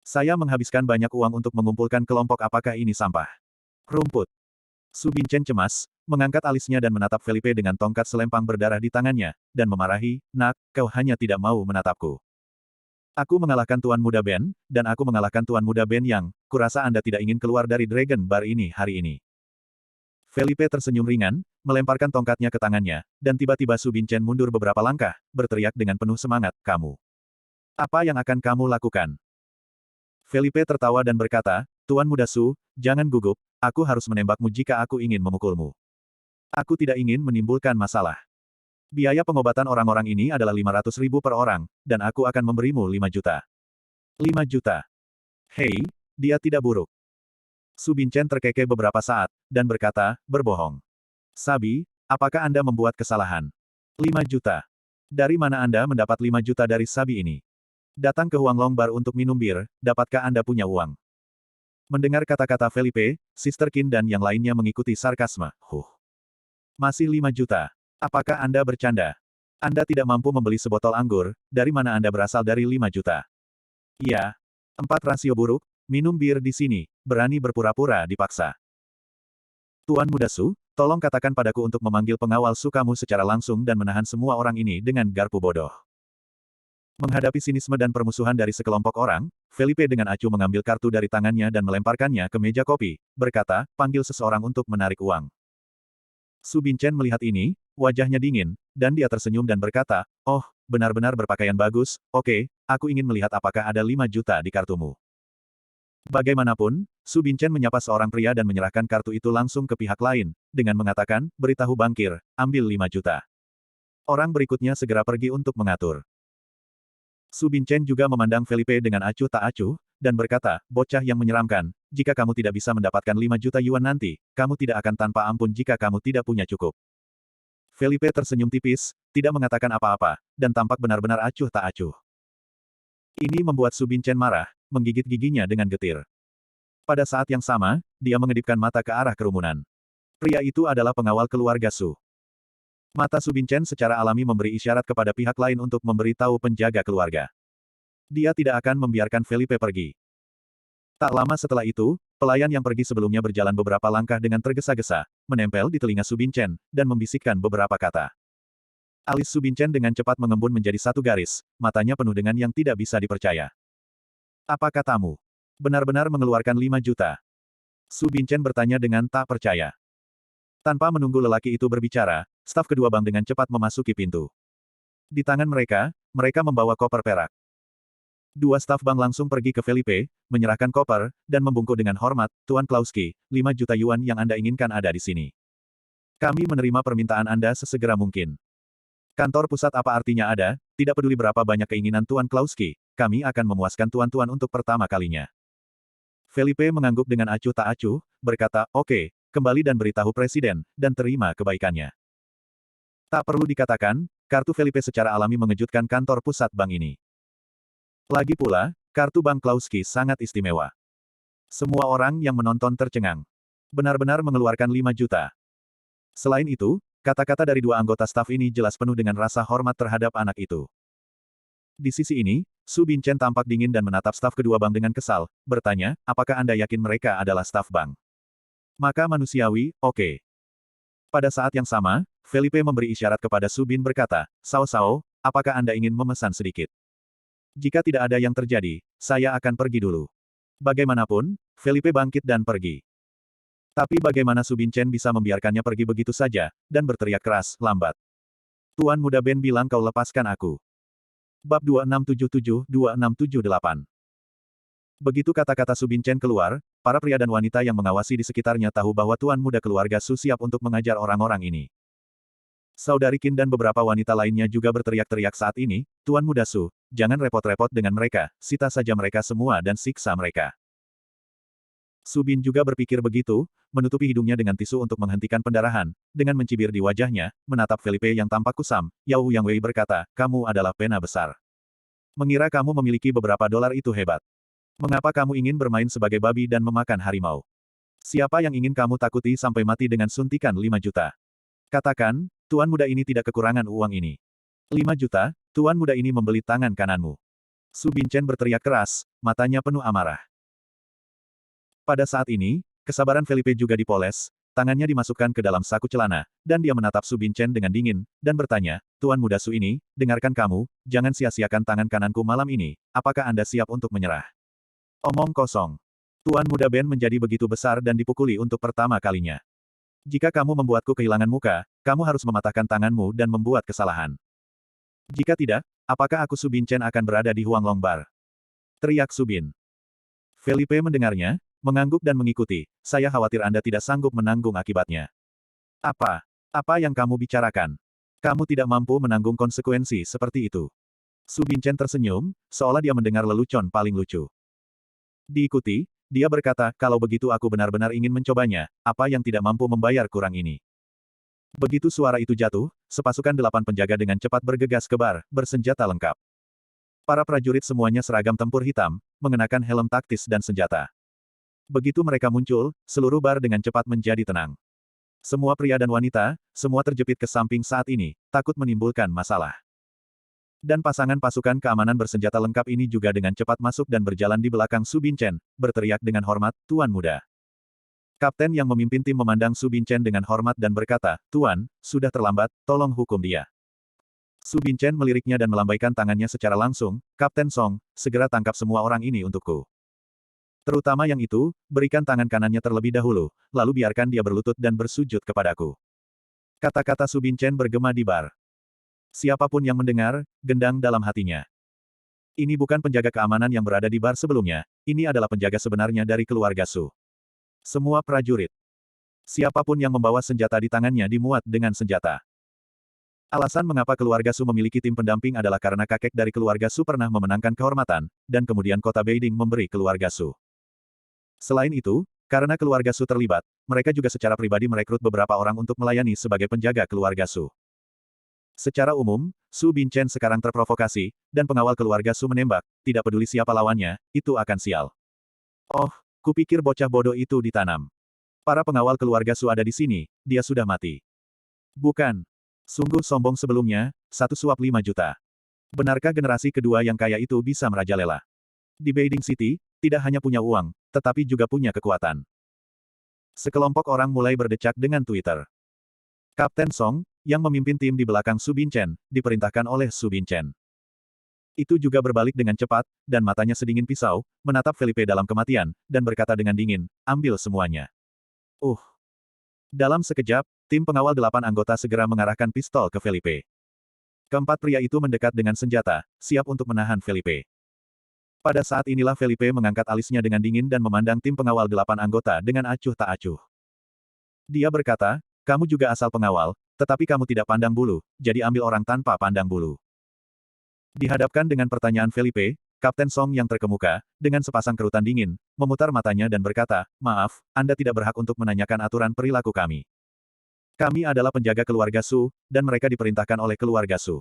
Saya menghabiskan banyak uang untuk mengumpulkan kelompok. Apakah ini sampah? Rumput." Su Binchen cemas, mengangkat alisnya dan menatap Felipe dengan tongkat selempang berdarah di tangannya, dan memarahi, "Nak, kau hanya tidak mau menatapku. Aku mengalahkan Tuan Muda Ben, dan aku mengalahkan Tuan Muda Ben yang, kurasa Anda tidak ingin keluar dari Dragon Bar ini hari ini." Felipe tersenyum ringan, melemparkan tongkatnya ke tangannya, dan tiba-tiba Su Binchen mundur beberapa langkah, berteriak dengan penuh semangat, kamu. Apa yang akan kamu lakukan? Felipe tertawa dan berkata, Tuan Muda Su, jangan gugup, aku harus menembakmu jika aku ingin memukulmu. Aku tidak ingin menimbulkan masalah. Biaya pengobatan orang-orang ini adalah 500.000 per orang, dan aku akan memberimu 5 juta. 5 juta. Hei, dia tidak buruk. Su Binchen terkekeh beberapa saat, dan berkata, berbohong. Sabi, apakah Anda membuat kesalahan? 5 juta. Dari mana Anda mendapat 5 juta dari Sabi ini? Datang ke Huanglong Bar untuk minum bir, dapatkah Anda punya uang? Mendengar kata-kata Felipe, Sister Qin dan yang lainnya mengikuti sarkasme. Masih 5 juta. Apakah Anda bercanda? Anda tidak mampu membeli sebotol anggur, dari mana Anda berasal dari 5 juta? Iya. 4 rasio buruk, minum bir di sini, berani berpura-pura dipaksa. Tuan Muda Su, tolong katakan padaku untuk memanggil pengawal Su kamu secara langsung dan menahan semua orang ini dengan garpu bodoh. Menghadapi sinisme dan permusuhan dari sekelompok orang, Felipe dengan acuh mengambil kartu dari tangannya dan melemparkannya ke meja kopi, berkata, panggil seseorang untuk menarik uang. Su Binchen melihat ini, wajahnya dingin, dan dia tersenyum dan berkata, oh, benar-benar berpakaian bagus, oke, aku ingin melihat apakah ada 5 juta di kartumu. Bagaimanapun, Su Binchen menyapa seorang pria dan menyerahkan kartu itu langsung ke pihak lain, dengan mengatakan, beritahu bankir, ambil 5 juta. Orang berikutnya segera pergi untuk mengatur. Su Binchen juga memandang Felipe dengan acuh tak acuh, dan berkata, bocah yang menyeramkan, jika kamu tidak bisa mendapatkan 5 juta yuan nanti, kamu tidak akan tanpa ampun jika kamu tidak punya cukup. Felipe tersenyum tipis, tidak mengatakan apa-apa, dan tampak benar-benar acuh tak acuh. Ini membuat Su Binchen marah, menggigit giginya dengan getir. Pada saat yang sama, dia mengedipkan mata ke arah kerumunan. Pria itu adalah pengawal keluarga Su. Mata Su Binchen secara alami memberi isyarat kepada pihak lain untuk memberitahu penjaga keluarga. Dia tidak akan membiarkan Felipe pergi. Tak lama setelah itu, pelayan yang pergi sebelumnya berjalan beberapa langkah dengan tergesa-gesa, menempel di telinga Su Binchen, dan membisikkan beberapa kata. Alis Su Binchen dengan cepat mengembun menjadi satu garis, matanya penuh dengan yang tidak bisa dipercaya. Apa katamu? Benar-benar mengeluarkan 5 juta? Su Binchen bertanya dengan tak percaya. Tanpa menunggu lelaki itu berbicara, staf kedua bank dengan cepat memasuki pintu. Di tangan mereka, mereka membawa koper perak. Dua staf bank langsung pergi ke Felipe, menyerahkan koper, dan membungkuk dengan hormat, Tuan Klauski, 5 juta yuan yang Anda inginkan ada di sini. Kami menerima permintaan Anda sesegera mungkin. Kantor pusat apa artinya ada, tidak peduli berapa banyak keinginan Tuan Klauski, kami akan memuaskan tuan-tuan untuk pertama kalinya. Felipe mengangguk dengan acuh tak acuh, berkata, oke, kembali dan beritahu presiden, dan terima kebaikannya. Tak perlu dikatakan, kartu Felipe secara alami mengejutkan kantor pusat bank ini. Lagi pula, kartu Bank Klauski sangat istimewa. Semua orang yang menonton tercengang. Benar-benar mengeluarkan 5 juta. Selain itu, kata-kata dari dua anggota staf ini jelas penuh dengan rasa hormat terhadap anak itu. Di sisi ini, Su Binchen tampak dingin dan menatap staf kedua bank dengan kesal, bertanya, apakah Anda yakin mereka adalah staf bank? Maka manusiawi, oke. Pada saat yang sama, Felipe memberi isyarat kepada Su Bin berkata, Sao, apakah Anda ingin memesan sedikit? Jika tidak ada yang terjadi, saya akan pergi dulu. Bagaimanapun, Felipe bangkit dan pergi. Tapi bagaimana Su Binchen bisa membiarkannya pergi begitu saja, dan berteriak keras, lambat. Tuan Muda Ben bilang kau lepaskan aku. Bab 2677-2678. Begitu kata-kata Su Binchen keluar, para pria dan wanita yang mengawasi di sekitarnya tahu bahwa Tuan Muda keluarga Su siap untuk mengajar orang-orang ini. Saudari Qin dan beberapa wanita lainnya juga berteriak-teriak saat ini, Tuan Muda Su, jangan repot-repot dengan mereka, sita saja mereka semua dan siksa mereka. Su Bin juga berpikir begitu, menutupi hidungnya dengan tisu untuk menghentikan pendarahan, dengan mencibir di wajahnya, menatap Felipe yang tampak kusam, Yao Yang Wei berkata, kamu adalah pena besar. Mengira kamu memiliki beberapa dolar itu hebat. Mengapa kamu ingin bermain sebagai babi dan memakan harimau? Siapa yang ingin kamu takuti sampai mati dengan suntikan 5 juta? Katakan, Tuan Muda ini tidak kekurangan uang ini. 5 juta, Tuan Muda ini membeli tangan kananmu. Su Binchen berteriak keras, matanya penuh amarah. Pada saat ini, kesabaran Felipe juga dipoles, tangannya dimasukkan ke dalam saku celana, dan dia menatap Su Binchen dengan dingin, dan bertanya, Tuan Muda Su ini, dengarkan kamu, jangan sia-siakan tangan kananku malam ini, apakah Anda siap untuk menyerah? Omong kosong. Tuan Muda Ben menjadi begitu besar dan dipukuli untuk pertama kalinya. Jika kamu membuatku kehilangan muka, kamu harus mematahkan tanganmu dan membuat kesalahan. Jika tidak, apakah aku Su Binchen akan berada di Huanglong Bar? Teriak Su Bin. Felipe mendengarnya, mengangguk dan mengikuti. Saya khawatir Anda tidak sanggup menanggung akibatnya. Apa? Apa yang kamu bicarakan? Kamu tidak mampu menanggung konsekuensi seperti itu. Su Binchen tersenyum, seolah dia mendengar lelucon paling lucu. Diikuti, dia berkata, kalau begitu aku benar-benar ingin mencobanya, apa yang tidak mampu membayar kurang ini. Begitu suara itu jatuh, sepasukan 8 penjaga dengan cepat bergegas ke bar, bersenjata lengkap. Para prajurit semuanya seragam tempur hitam, mengenakan helm taktis dan senjata. Begitu mereka muncul, seluruh bar dengan cepat menjadi tenang. Semua pria dan wanita, semua terjepit ke samping saat ini, takut menimbulkan masalah. Dan pasangan pasukan keamanan bersenjata lengkap ini juga dengan cepat masuk dan berjalan di belakang Su Binchen, berteriak dengan hormat, Tuan Muda. Kapten yang memimpin tim memandang Su Binchen dengan hormat dan berkata, Tuan, sudah terlambat, tolong hukum dia. Su Binchen meliriknya dan melambaikan tangannya secara langsung, Kapten Song, segera tangkap semua orang ini untukku. Terutama yang itu, berikan tangan kanannya terlebih dahulu, lalu biarkan dia berlutut dan bersujud kepadaku. Kata-kata Su Binchen bergema di bar. Siapapun yang mendengar, gendang dalam hatinya. Ini bukan penjaga keamanan yang berada di bar sebelumnya, ini adalah penjaga sebenarnya dari keluarga Su. Semua prajurit. Siapapun yang membawa senjata di tangannya dimuat dengan senjata. Alasan mengapa keluarga Su memiliki tim pendamping adalah karena kakek dari keluarga Su pernah memenangkan kehormatan, dan kemudian kota Beiding memberi keluarga Su. Selain itu, karena keluarga Su terlibat, mereka juga secara pribadi merekrut beberapa orang untuk melayani sebagai penjaga keluarga Su. Secara umum, Su Binchen sekarang terprovokasi, dan pengawal keluarga Su menembak, tidak peduli siapa lawannya, itu akan sial. Oh, kupikir bocah bodoh itu ditanam. Para pengawal keluarga Su ada di sini, dia sudah mati. Bukan. Sungguh sombong sebelumnya, satu suap 5 juta. Benarkah generasi kedua yang kaya itu bisa merajalela? Di Beiding City, tidak hanya punya uang, tetapi juga punya kekuatan. Sekelompok orang mulai berdecak dengan Twitter. Kapten Song, yang memimpin tim di belakang Su Binchen, diperintahkan oleh Su Binchen. Itu juga berbalik dengan cepat, dan matanya sedingin pisau, menatap Felipe dalam kematian, dan berkata dengan dingin, ambil semuanya. Dalam sekejap, tim pengawal 8 anggota segera mengarahkan pistol ke Felipe. Keempat pria itu mendekat dengan senjata, siap untuk menahan Felipe. Pada saat inilah Felipe mengangkat alisnya dengan dingin dan memandang tim pengawal 8 anggota dengan acuh tak acuh. Dia berkata, kamu juga asal pengawal, tetapi kamu tidak pandang bulu, jadi ambil orang tanpa pandang bulu. Dihadapkan dengan pertanyaan Felipe, Kapten Song yang terkemuka, dengan sepasang kerutan dingin, memutar matanya dan berkata, maaf, Anda tidak berhak untuk menanyakan aturan perilaku kami. Kami adalah penjaga keluarga Su, dan mereka diperintahkan oleh keluarga Su.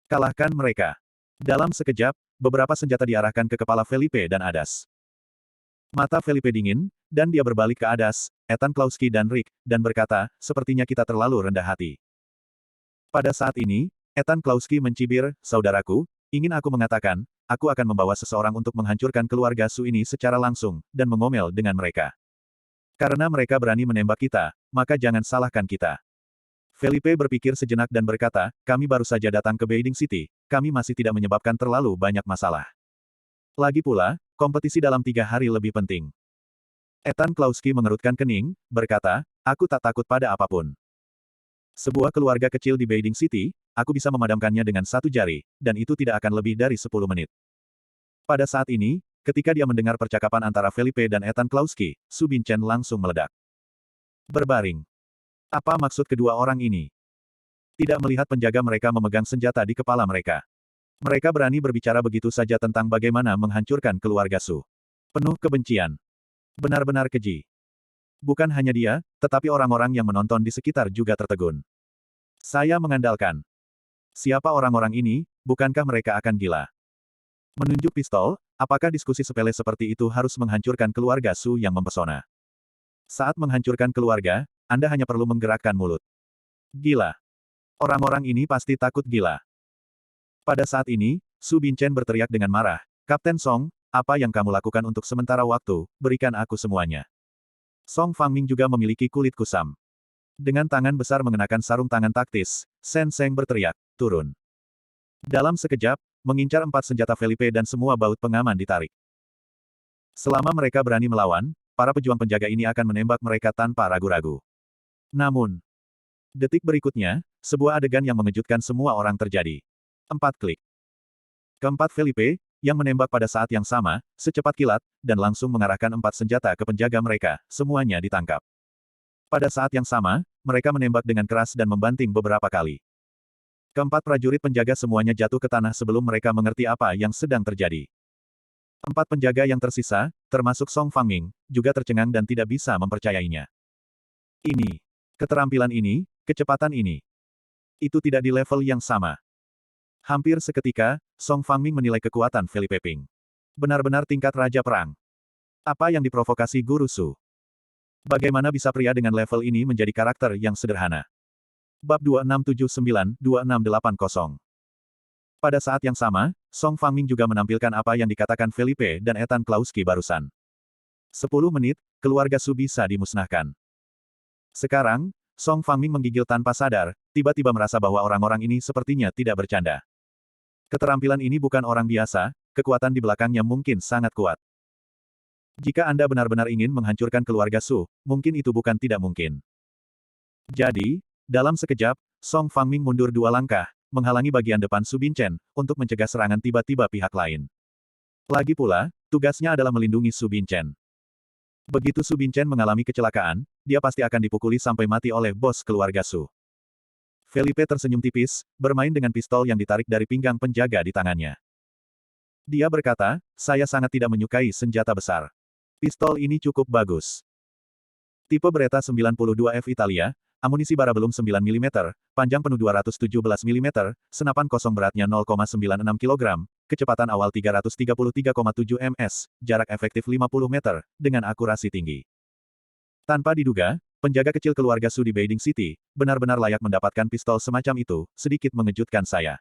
Kalahkan mereka. Dalam sekejap, beberapa senjata diarahkan ke kepala Felipe dan Adas. Mata Felipe dingin, dan dia berbalik ke Adas, Ethan Klauski dan Rick, dan berkata, sepertinya kita terlalu rendah hati. Pada saat ini, Ethan Klauski mencibir, saudaraku, ingin aku mengatakan, aku akan membawa seseorang untuk menghancurkan keluarga Su ini secara langsung, dan mengomel dengan mereka. Karena mereka berani menembak kita, maka jangan salahkan kita. Felipe berpikir sejenak dan berkata, kami baru saja datang ke Beiding City, kami masih tidak menyebabkan terlalu banyak masalah. Lagi pula, kompetisi dalam 3 hari lebih penting. Ethan Klauski mengerutkan kening, berkata, aku tak takut pada apapun. Sebuah keluarga kecil di Beiding City, aku bisa memadamkannya dengan 1 jari, dan itu tidak akan lebih dari 10 menit. Pada saat ini, ketika dia mendengar percakapan antara Felipe dan Ethan Klauski, Su Binchen langsung meledak. Berbaring. Apa maksud kedua orang ini? Tidak melihat penjaga mereka memegang senjata di kepala mereka. Mereka berani berbicara begitu saja tentang bagaimana menghancurkan keluarga Su. Penuh kebencian. Benar-benar keji. Bukan hanya dia, tetapi orang-orang yang menonton di sekitar juga tertegun. Saya mengandalkan. Siapa orang-orang ini, bukankah mereka akan gila? Menunjuk pistol, apakah diskusi sepele seperti itu harus menghancurkan keluarga Su yang mempesona? Saat menghancurkan keluarga, Anda hanya perlu menggerakkan mulut. Gila. Orang-orang ini pasti takut gila. Pada saat ini, Su Binchen berteriak dengan marah, Kapten Song, apa yang kamu lakukan untuk sementara waktu, berikan aku semuanya. Song Fangming juga memiliki kulit kusam. Dengan tangan besar mengenakan sarung tangan taktis, Shen Seng berteriak, turun. Dalam sekejap, mengincar 4 senjata Felipe dan semua baut pengaman ditarik. Selama mereka berani melawan, para pejuang penjaga ini akan menembak mereka tanpa ragu-ragu. Namun, detik berikutnya, sebuah adegan yang mengejutkan semua orang terjadi. 4 klik. Keempat Felipe, yang menembak pada saat yang sama, secepat kilat, dan langsung mengarahkan 4 senjata ke penjaga mereka, semuanya ditangkap. Pada saat yang sama, mereka menembak dengan keras dan membanting beberapa kali. Keempat prajurit penjaga semuanya jatuh ke tanah sebelum mereka mengerti apa yang sedang terjadi. 4 penjaga yang tersisa, termasuk Song Fangming, juga tercengang dan tidak bisa mempercayainya. Ini, keterampilan ini, kecepatan ini. Itu tidak di level yang sama. Hampir seketika, Song Fangming menilai kekuatan Felipe Ping. Benar-benar tingkat Raja Perang. Apa yang diprovokasi Guru Su? Bagaimana bisa pria dengan level ini menjadi karakter yang sederhana? Bab 2679-2680. Pada saat yang sama, Song Fangming juga menampilkan apa yang dikatakan Felipe dan Ethan Klauski barusan. 10 menit, keluarga Su bisa dimusnahkan. Sekarang, Song Fangming menggigil tanpa sadar, tiba-tiba merasa bahwa orang-orang ini sepertinya tidak bercanda. Keterampilan ini bukan orang biasa, kekuatan di belakangnya mungkin sangat kuat. Jika Anda benar-benar ingin menghancurkan keluarga Su, mungkin itu bukan tidak mungkin. Jadi, dalam sekejap, Song Fangming mundur 2 langkah, menghalangi bagian depan Su Binchen, untuk mencegah serangan tiba-tiba pihak lain. Lagi pula, tugasnya adalah melindungi Su Binchen. Begitu Su Binchen mengalami kecelakaan, dia pasti akan dipukuli sampai mati oleh bos keluarga Su. Felipe tersenyum tipis, bermain dengan pistol yang ditarik dari pinggang penjaga di tangannya. Dia berkata, saya sangat tidak menyukai senjata besar. Pistol ini cukup bagus. Tipe Beretta 92F Italia, amunisi bara belum 9 mm, panjang penuh 217 mm, senapan kosong beratnya 0,96 kg, kecepatan awal 333,7 ms, jarak efektif 50 meter, dengan akurasi tinggi. Tanpa diduga, penjaga kecil keluarga Su di Beijing City, benar-benar layak mendapatkan pistol semacam itu, sedikit mengejutkan saya.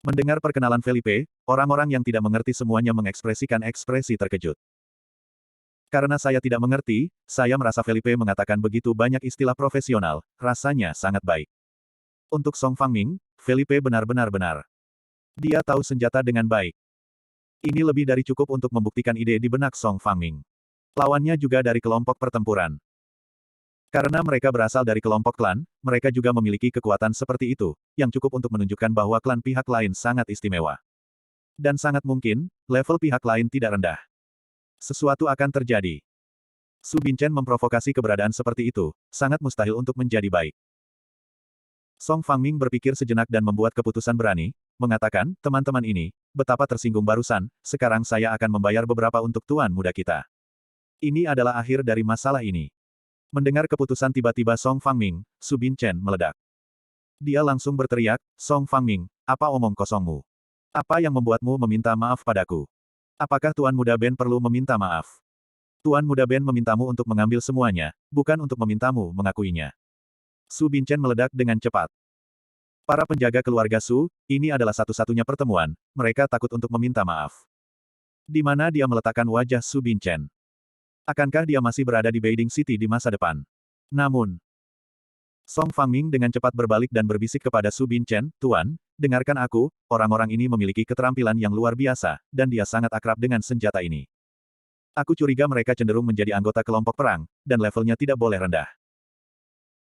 Mendengar perkenalan Felipe, orang-orang yang tidak mengerti semuanya mengekspresikan ekspresi terkejut. Karena saya tidak mengerti, saya merasa Felipe mengatakan begitu banyak istilah profesional, rasanya sangat baik. Untuk Song Fangming, Felipe benar-benar benar. Dia tahu senjata dengan baik. Ini lebih dari cukup untuk membuktikan ide di benak Song Fangming. Lawannya juga dari kelompok pertempuran. Karena mereka berasal dari kelompok klan, mereka juga memiliki kekuatan seperti itu, yang cukup untuk menunjukkan bahwa klan pihak lain sangat istimewa. Dan sangat mungkin, level pihak lain tidak rendah. Sesuatu akan terjadi. Su Binchen memprovokasi keberadaan seperti itu, sangat mustahil untuk menjadi baik. Song Fangming berpikir sejenak dan membuat keputusan berani, mengatakan, teman-teman ini, betapa tersinggung barusan, sekarang saya akan membayar beberapa untuk tuan muda kita. Ini adalah akhir dari masalah ini. Mendengar keputusan tiba-tiba Song Fangming, Su Binchen meledak. Dia langsung berteriak, Song Fangming, apa omong kosongmu? Apa yang membuatmu meminta maaf padaku? Apakah Tuan Muda Ben perlu meminta maaf? Tuan Muda Ben memintamu untuk mengambil semuanya, bukan untuk memintamu mengakuinya. Su Binchen meledak dengan cepat. Para penjaga keluarga Su, ini adalah satu-satunya pertemuan, mereka takut untuk meminta maaf. Di mana dia meletakkan wajah Su Binchen? Akankah dia masih berada di Beijing City di masa depan? Namun, Song Fangming dengan cepat berbalik dan berbisik kepada Su Binchen, Tuan, dengarkan aku, orang-orang ini memiliki keterampilan yang luar biasa, dan dia sangat akrab dengan senjata ini. Aku curiga mereka cenderung menjadi anggota kelompok perang, dan levelnya tidak boleh rendah.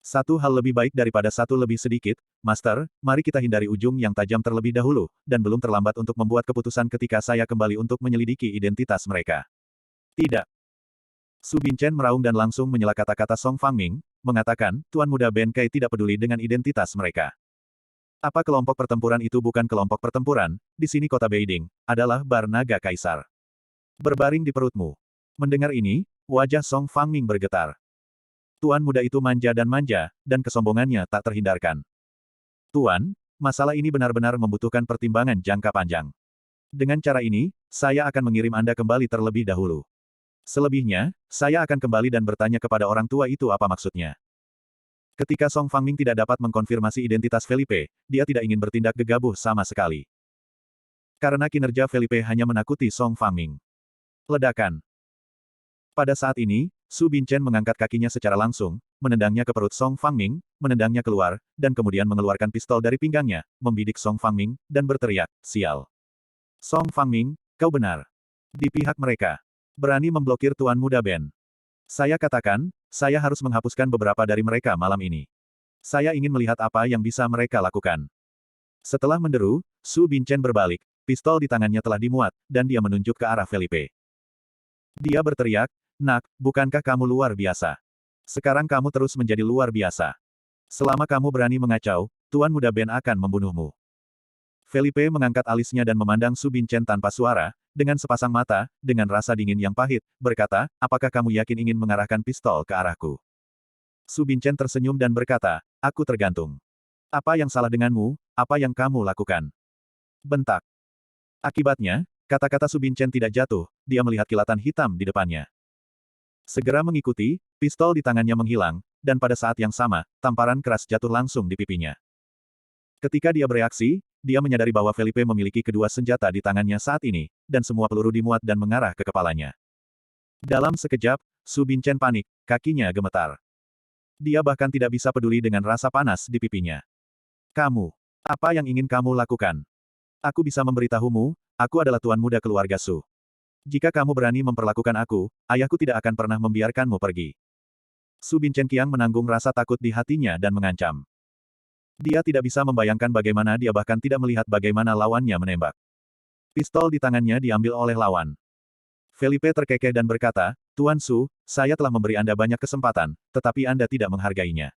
Satu hal lebih baik daripada satu lebih sedikit, Master, mari kita hindari ujung yang tajam terlebih dahulu, dan belum terlambat untuk membuat keputusan ketika saya kembali untuk menyelidiki identitas mereka. Tidak. Su Binchen meraung dan langsung menyela kata-kata Song Fangming, mengatakan, Tuan Muda Ben Kai tidak peduli dengan identitas mereka. Apa kelompok pertempuran itu bukan kelompok pertempuran, di sini kota Beiding, adalah bar naga kaisar. Berbaring di perutmu. Mendengar ini, wajah Song Fangming bergetar. Tuan muda itu manja dan kesombongannya tak terhindarkan. Tuan, masalah ini benar-benar membutuhkan pertimbangan jangka panjang. Dengan cara ini, saya akan mengirim Anda kembali terlebih dahulu. Selebihnya, saya akan kembali dan bertanya kepada orang tua itu apa maksudnya. Ketika Song Fangming tidak dapat mengkonfirmasi identitas Felipe, dia tidak ingin bertindak gegabah sama sekali. Karena kinerja Felipe hanya menakuti Song Fangming. Ledakan. Pada saat ini, Su Binchen mengangkat kakinya secara langsung, menendangnya ke perut Song Fangming, menendangnya keluar, dan kemudian mengeluarkan pistol dari pinggangnya, membidik Song Fangming, dan berteriak, sial. Song Fangming, kau benar. Di pihak mereka. Berani memblokir Tuan Muda Ben. Saya katakan, saya harus menghapuskan beberapa dari mereka malam ini. Saya ingin melihat apa yang bisa mereka lakukan. Setelah menderu, Su Binchen berbalik, pistol di tangannya telah dimuat, dan dia menunjuk ke arah Felipe. Dia berteriak, "Nak, bukankah kamu luar biasa? Sekarang kamu terus menjadi luar biasa. Selama kamu berani mengacau, Tuan Muda Ben akan membunuhmu." Felipe mengangkat alisnya dan memandang Su Binchen tanpa suara, dengan sepasang mata, dengan rasa dingin yang pahit, berkata, "Apakah kamu yakin ingin mengarahkan pistol ke arahku?" Su Binchen tersenyum dan berkata, "Aku tergantung. Apa yang salah denganmu, apa yang kamu lakukan?" Bentak. Akibatnya, kata-kata Su Binchen tidak jatuh, dia melihat kilatan hitam di depannya. Segera mengikuti, pistol di tangannya menghilang, dan pada saat yang sama, tamparan keras jatuh langsung di pipinya. Ketika dia bereaksi, dia menyadari bahwa Felipe memiliki kedua senjata di tangannya saat ini, dan semua peluru dimuat dan mengarah ke kepalanya. Dalam sekejap, Su Binchen panik, kakinya gemetar. Dia bahkan tidak bisa peduli dengan rasa panas di pipinya. "Kamu, apa yang ingin kamu lakukan? Aku bisa memberitahumu, aku adalah tuan muda keluarga Su. Jika kamu berani memperlakukan aku, ayahku tidak akan pernah membiarkanmu pergi." Su Binchen Qiang menanggung rasa takut di hatinya dan mengancam. Dia tidak bisa membayangkan bagaimana dia bahkan tidak melihat bagaimana lawannya menembak. Pistol di tangannya diambil oleh lawan. Felipe terkekeh dan berkata, "Tuan Su, saya telah memberi Anda banyak kesempatan, tetapi Anda tidak menghargainya."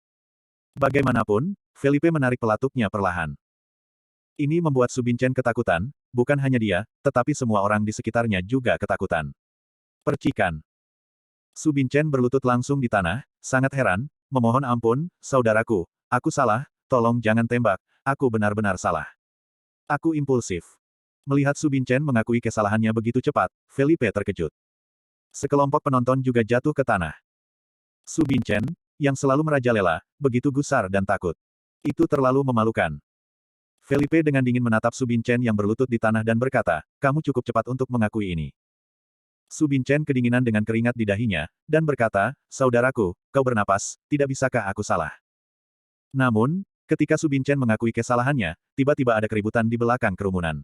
Bagaimanapun, Felipe menarik pelatuknya perlahan. Ini membuat Su Binchen ketakutan, bukan hanya dia, tetapi semua orang di sekitarnya juga ketakutan. Percikan. Su Binchen berlutut langsung di tanah, sangat heran, "Memohon ampun, saudaraku, aku salah, tolong jangan tembak, aku benar-benar salah. Aku impulsif." Melihat Su Binchen mengakui kesalahannya begitu cepat, Felipe terkejut. Sekelompok penonton juga jatuh ke tanah. Su Binchen, yang selalu merajalela, begitu gusar dan takut. Itu terlalu memalukan. Felipe dengan dingin menatap Su Binchen yang berlutut di tanah dan berkata, "Kamu cukup cepat untuk mengakui ini." Su Binchen kedinginan dengan keringat di dahinya, dan berkata, "Saudaraku, kau bernapas, tidak bisakah aku salah?" Namun, ketika Su Binchen mengakui kesalahannya, tiba-tiba ada keributan di belakang kerumunan.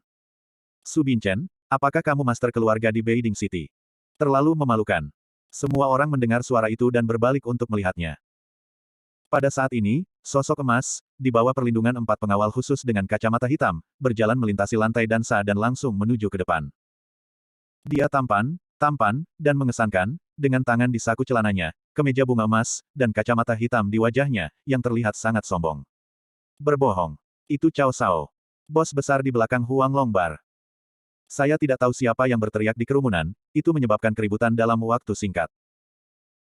"Su Binchen, apakah kamu master keluarga di Beiding City?" Terlalu memalukan. Semua orang mendengar suara itu dan berbalik untuk melihatnya. Pada saat ini, sosok emas, di bawah perlindungan 4 pengawal khusus dengan kacamata hitam, berjalan melintasi lantai dansa dan langsung menuju ke depan. Dia tampan, dan mengesankan, dengan tangan di saku celananya, kemeja bunga emas, dan kacamata hitam di wajahnya, yang terlihat sangat sombong. Berbohong. Itu Cao Sao. Bos besar di belakang Huang Longbar. Saya tidak tahu siapa yang berteriak di kerumunan, itu menyebabkan keributan dalam waktu singkat.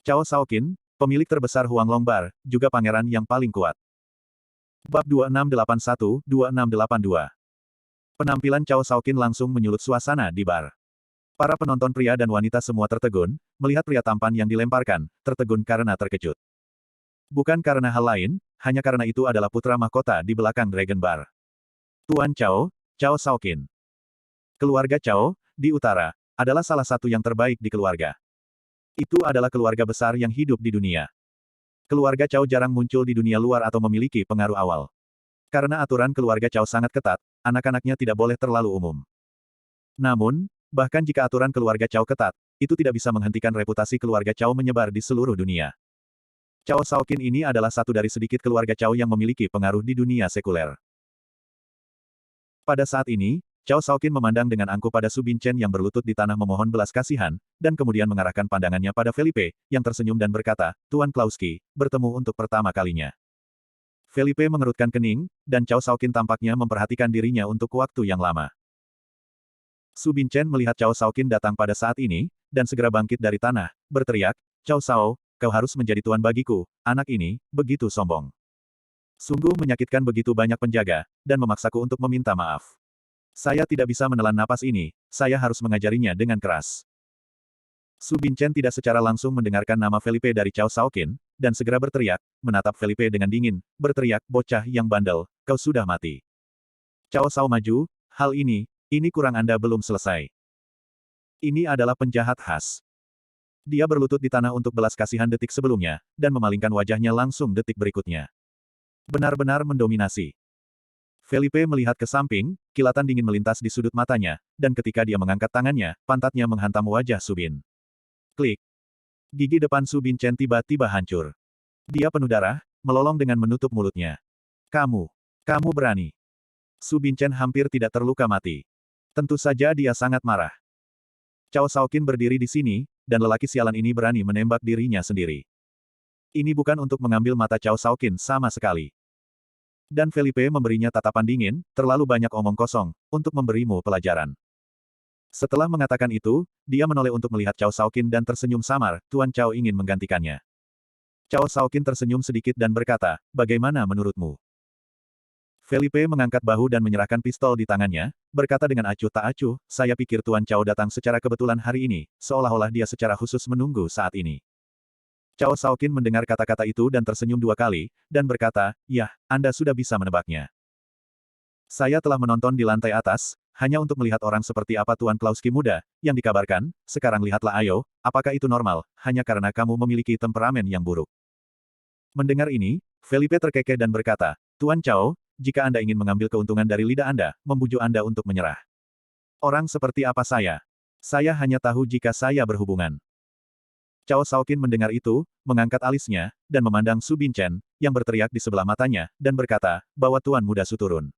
Cao Shaoqin, pemilik terbesar Huang Longbar, juga pangeran yang paling kuat. Bab 2681-2682. Penampilan Cao Shaoqin langsung menyulut suasana di bar. Para penonton pria dan wanita semua tertegun, melihat pria tampan yang dilemparkan, tertegun karena terkejut. Bukan karena hal lain, hanya karena itu adalah putra mahkota di belakang Dragon Bar. Tuan Cao, Cao Shaoqin. Keluarga Cao, di utara, adalah salah satu yang terbaik di keluarga. Itu adalah keluarga besar yang hidup di dunia. Keluarga Cao jarang muncul di dunia luar atau memiliki pengaruh awal. Karena aturan keluarga Cao sangat ketat, anak-anaknya tidak boleh terlalu umum. Namun, bahkan jika aturan keluarga Cao ketat, itu tidak bisa menghentikan reputasi keluarga Cao menyebar di seluruh dunia. Cao Shaoqin ini adalah satu dari sedikit keluarga Cao yang memiliki pengaruh di dunia sekuler. Pada saat ini, Cao Shaoqin memandang dengan angkuh pada Su Binchen yang berlutut di tanah memohon belas kasihan, dan kemudian mengarahkan pandangannya pada Felipe, yang tersenyum dan berkata, "Tuan Klauski, bertemu untuk pertama kalinya." Felipe mengerutkan kening, dan Cao Shaoqin tampaknya memperhatikan dirinya untuk waktu yang lama. Su Binchen melihat Cao Shaoqin datang pada saat ini, dan segera bangkit dari tanah, berteriak, "Cao Shao, kau harus menjadi tuan bagiku, anak ini, begitu sombong. Sungguh menyakitkan begitu banyak penjaga, dan memaksaku untuk meminta maaf. Saya tidak bisa menelan napas ini, saya harus mengajarinya dengan keras." Su Binchen tidak secara langsung mendengarkan nama Felipe dari Cao Shaoqin, dan segera berteriak, menatap Felipe dengan dingin, berteriak, "Bocah yang bandel, kau sudah mati." Cao Shao maju, "Hal ini kurang Anda belum selesai. Ini adalah penjahat khas." Dia berlutut di tanah untuk belas kasihan detik sebelumnya, dan memalingkan wajahnya langsung detik berikutnya. Benar-benar mendominasi. Felipe melihat ke samping, kilatan dingin melintas di sudut matanya, dan ketika dia mengangkat tangannya, pantatnya menghantam wajah Su Bin. Klik. Gigi depan Su Binchen tiba-tiba hancur. Dia penuh darah, melolong dengan menutup mulutnya. Kamu berani. Su Binchen hampir tidak terluka mati. Tentu saja dia sangat marah. Cao Shaoqin berdiri di sini, dan lelaki sialan ini berani menembak dirinya sendiri. Ini bukan untuk mengambil mata Cao Shaoqin sama sekali. Dan Felipe memberinya tatapan dingin, terlalu banyak omong kosong, untuk memberimu pelajaran. Setelah mengatakan itu, dia menoleh untuk melihat Cao Shaoqin dan tersenyum samar, Tuan Cao ingin menggantikannya. Cao Shaoqin tersenyum sedikit dan berkata, bagaimana menurutmu? Felipe mengangkat bahu dan menyerahkan pistol di tangannya, berkata dengan acuh tak acuh, saya pikir Tuan Cao datang secara kebetulan hari ini, seolah-olah dia secara khusus menunggu saat ini. Cao Shaoqin mendengar kata-kata itu dan tersenyum dua kali, dan berkata, yah, Anda sudah bisa menebaknya. Saya telah menonton di lantai atas, hanya untuk melihat orang seperti apa Tuan Klauski muda, yang dikabarkan, sekarang lihatlah ayo, apakah itu normal, hanya karena kamu memiliki temperamen yang buruk. Mendengar ini, Felipe terkekeh dan berkata, Tuan Cao, jika Anda ingin mengambil keuntungan dari lidah Anda, membujuk Anda untuk menyerah. Orang seperti apa saya? Saya hanya tahu jika saya berhubungan. Cao Shaoqin mendengar itu, mengangkat alisnya, dan memandang Su Binchen, yang berteriak di sebelah matanya, dan berkata, bawa Tuan Muda Su turun.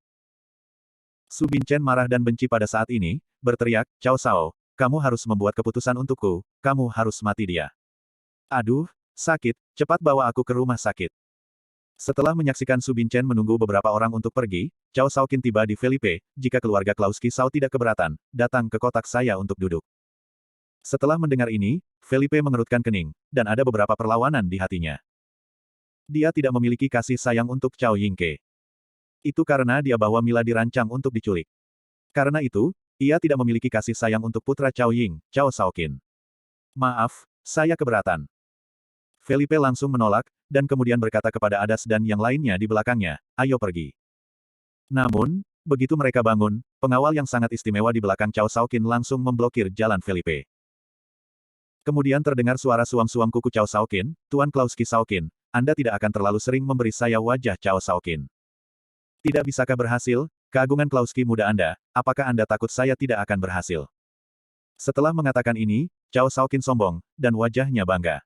Su Binchen marah dan benci pada saat ini, berteriak, Cao Shao, kamu harus membuat keputusan untukku, kamu harus mati dia. Aduh, sakit, cepat bawa aku ke rumah sakit. Setelah menyaksikan Su Binchen menunggu beberapa orang untuk pergi, Cao Shaoqin tiba di Felipe, jika keluarga Klauski Sao tidak keberatan, datang ke kotak saya untuk duduk. Setelah mendengar ini, Felipe mengerutkan kening, dan ada beberapa perlawanan di hatinya. Dia tidak memiliki kasih sayang untuk Cao Yingke. Itu karena dia bahwa Mila dirancang untuk diculik. Karena itu, ia tidak memiliki kasih sayang untuk putra Cao Ying, Cao Shaoqin. Maaf, saya keberatan. Felipe langsung menolak, dan kemudian berkata kepada Adas dan yang lainnya di belakangnya, ayo pergi. Namun, begitu mereka bangun, pengawal yang sangat istimewa di belakang Cao Shaoqin langsung memblokir jalan Felipe. Kemudian terdengar suara suam-suam kuku Cao Shaoqin, Tuan Klauski Shaoqin, Anda tidak akan terlalu sering memberi saya wajah Cao Shaoqin. Tidak bisakah berhasil, keagungan Klauski muda Anda, apakah Anda takut saya tidak akan berhasil? Setelah mengatakan ini, Cao Shaoqin sombong, dan wajahnya bangga.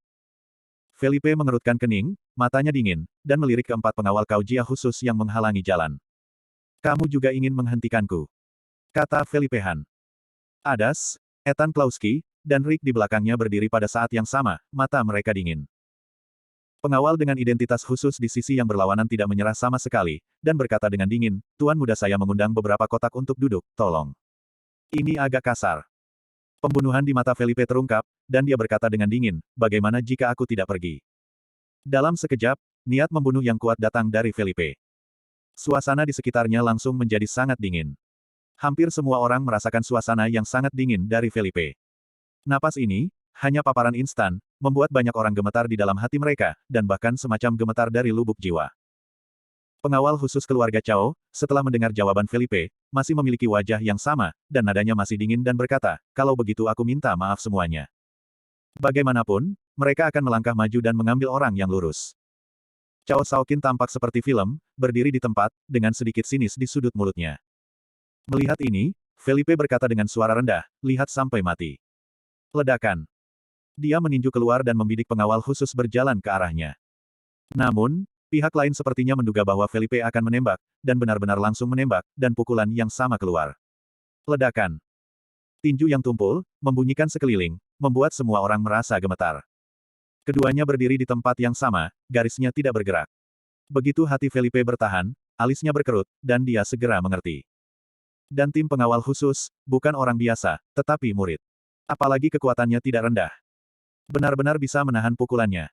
Felipe mengerutkan kening, matanya dingin, dan melirik keempat pengawal Kaujia khusus yang menghalangi jalan. Kamu juga ingin menghentikanku? Kata Felipe Han. Adas, Ethan Klauski, dan Rick di belakangnya berdiri pada saat yang sama, mata mereka dingin. Pengawal dengan identitas khusus di sisi yang berlawanan tidak menyerah sama sekali, dan berkata dengan dingin, Tuan muda saya mengundang beberapa kotak untuk duduk, tolong. Ini agak kasar. Pembunuhan di mata Felipe terungkap, dan dia berkata dengan dingin, bagaimana jika aku tidak pergi? Dalam sekejap, niat membunuh yang kuat datang dari Felipe. Suasana di sekitarnya langsung menjadi sangat dingin. Hampir semua orang merasakan suasana yang sangat dingin dari Felipe. Napas ini, hanya paparan instan, membuat banyak orang gemetar di dalam hati mereka, dan bahkan semacam gemetar dari lubuk jiwa. Pengawal khusus keluarga Cao, setelah mendengar jawaban Felipe, masih memiliki wajah yang sama, dan nadanya masih dingin dan berkata, kalau begitu aku minta maaf semuanya. Bagaimanapun, mereka akan melangkah maju dan mengambil orang yang lurus. Cao Shaoqin tampak seperti film, berdiri di tempat, dengan sedikit sinis di sudut mulutnya. Melihat ini, Felipe berkata dengan suara rendah, lihat sampai mati. Ledakan. Dia meninju keluar dan membidik pengawal khusus berjalan ke arahnya. Namun, pihak lain sepertinya menduga bahwa Felipe akan menembak, dan benar-benar langsung menembak, dan pukulan yang sama keluar. Ledakan. Tinju yang tumpul, membunyikan sekeliling, membuat semua orang merasa gemetar. Keduanya berdiri di tempat yang sama, garisnya tidak bergerak. Begitu hati Felipe bertahan, alisnya berkerut, dan dia segera mengerti. Dan tim pengawal khusus, bukan orang biasa, tetapi murid. Apalagi kekuatannya tidak rendah. Benar-benar bisa menahan pukulannya.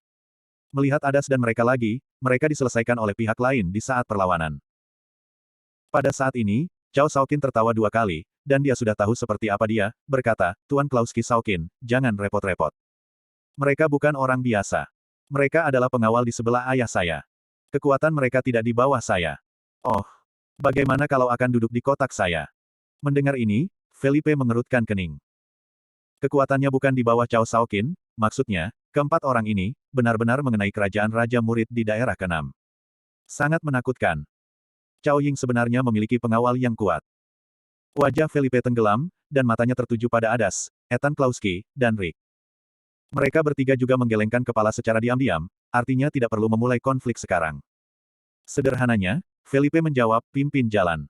Melihat Adas dan mereka lagi, mereka diselesaikan oleh pihak lain di saat perlawanan. Pada saat ini, Cao Shaoqin tertawa dua kali, dan dia sudah tahu seperti apa dia, berkata, Tuan Klauski Shaoqin, jangan repot-repot. Mereka bukan orang biasa. Mereka adalah pengawal di sebelah ayah saya. Kekuatan mereka tidak di bawah saya. Oh, bagaimana kalau akan duduk di kotak saya? Mendengar ini, Felipe mengerutkan kening. Kekuatannya bukan di bawah Cao Shaoqin, maksudnya, keempat orang ini, benar-benar mengenai kerajaan Raja Murid di daerah ke-6. Sangat menakutkan. Cao Ying sebenarnya memiliki pengawal yang kuat. Wajah Felipe tenggelam, dan matanya tertuju pada Adas, Ethan Klauski, dan Rick. Mereka bertiga juga menggelengkan kepala secara diam-diam, artinya tidak perlu memulai konflik sekarang. Sederhananya, Felipe menjawab, pimpin jalan.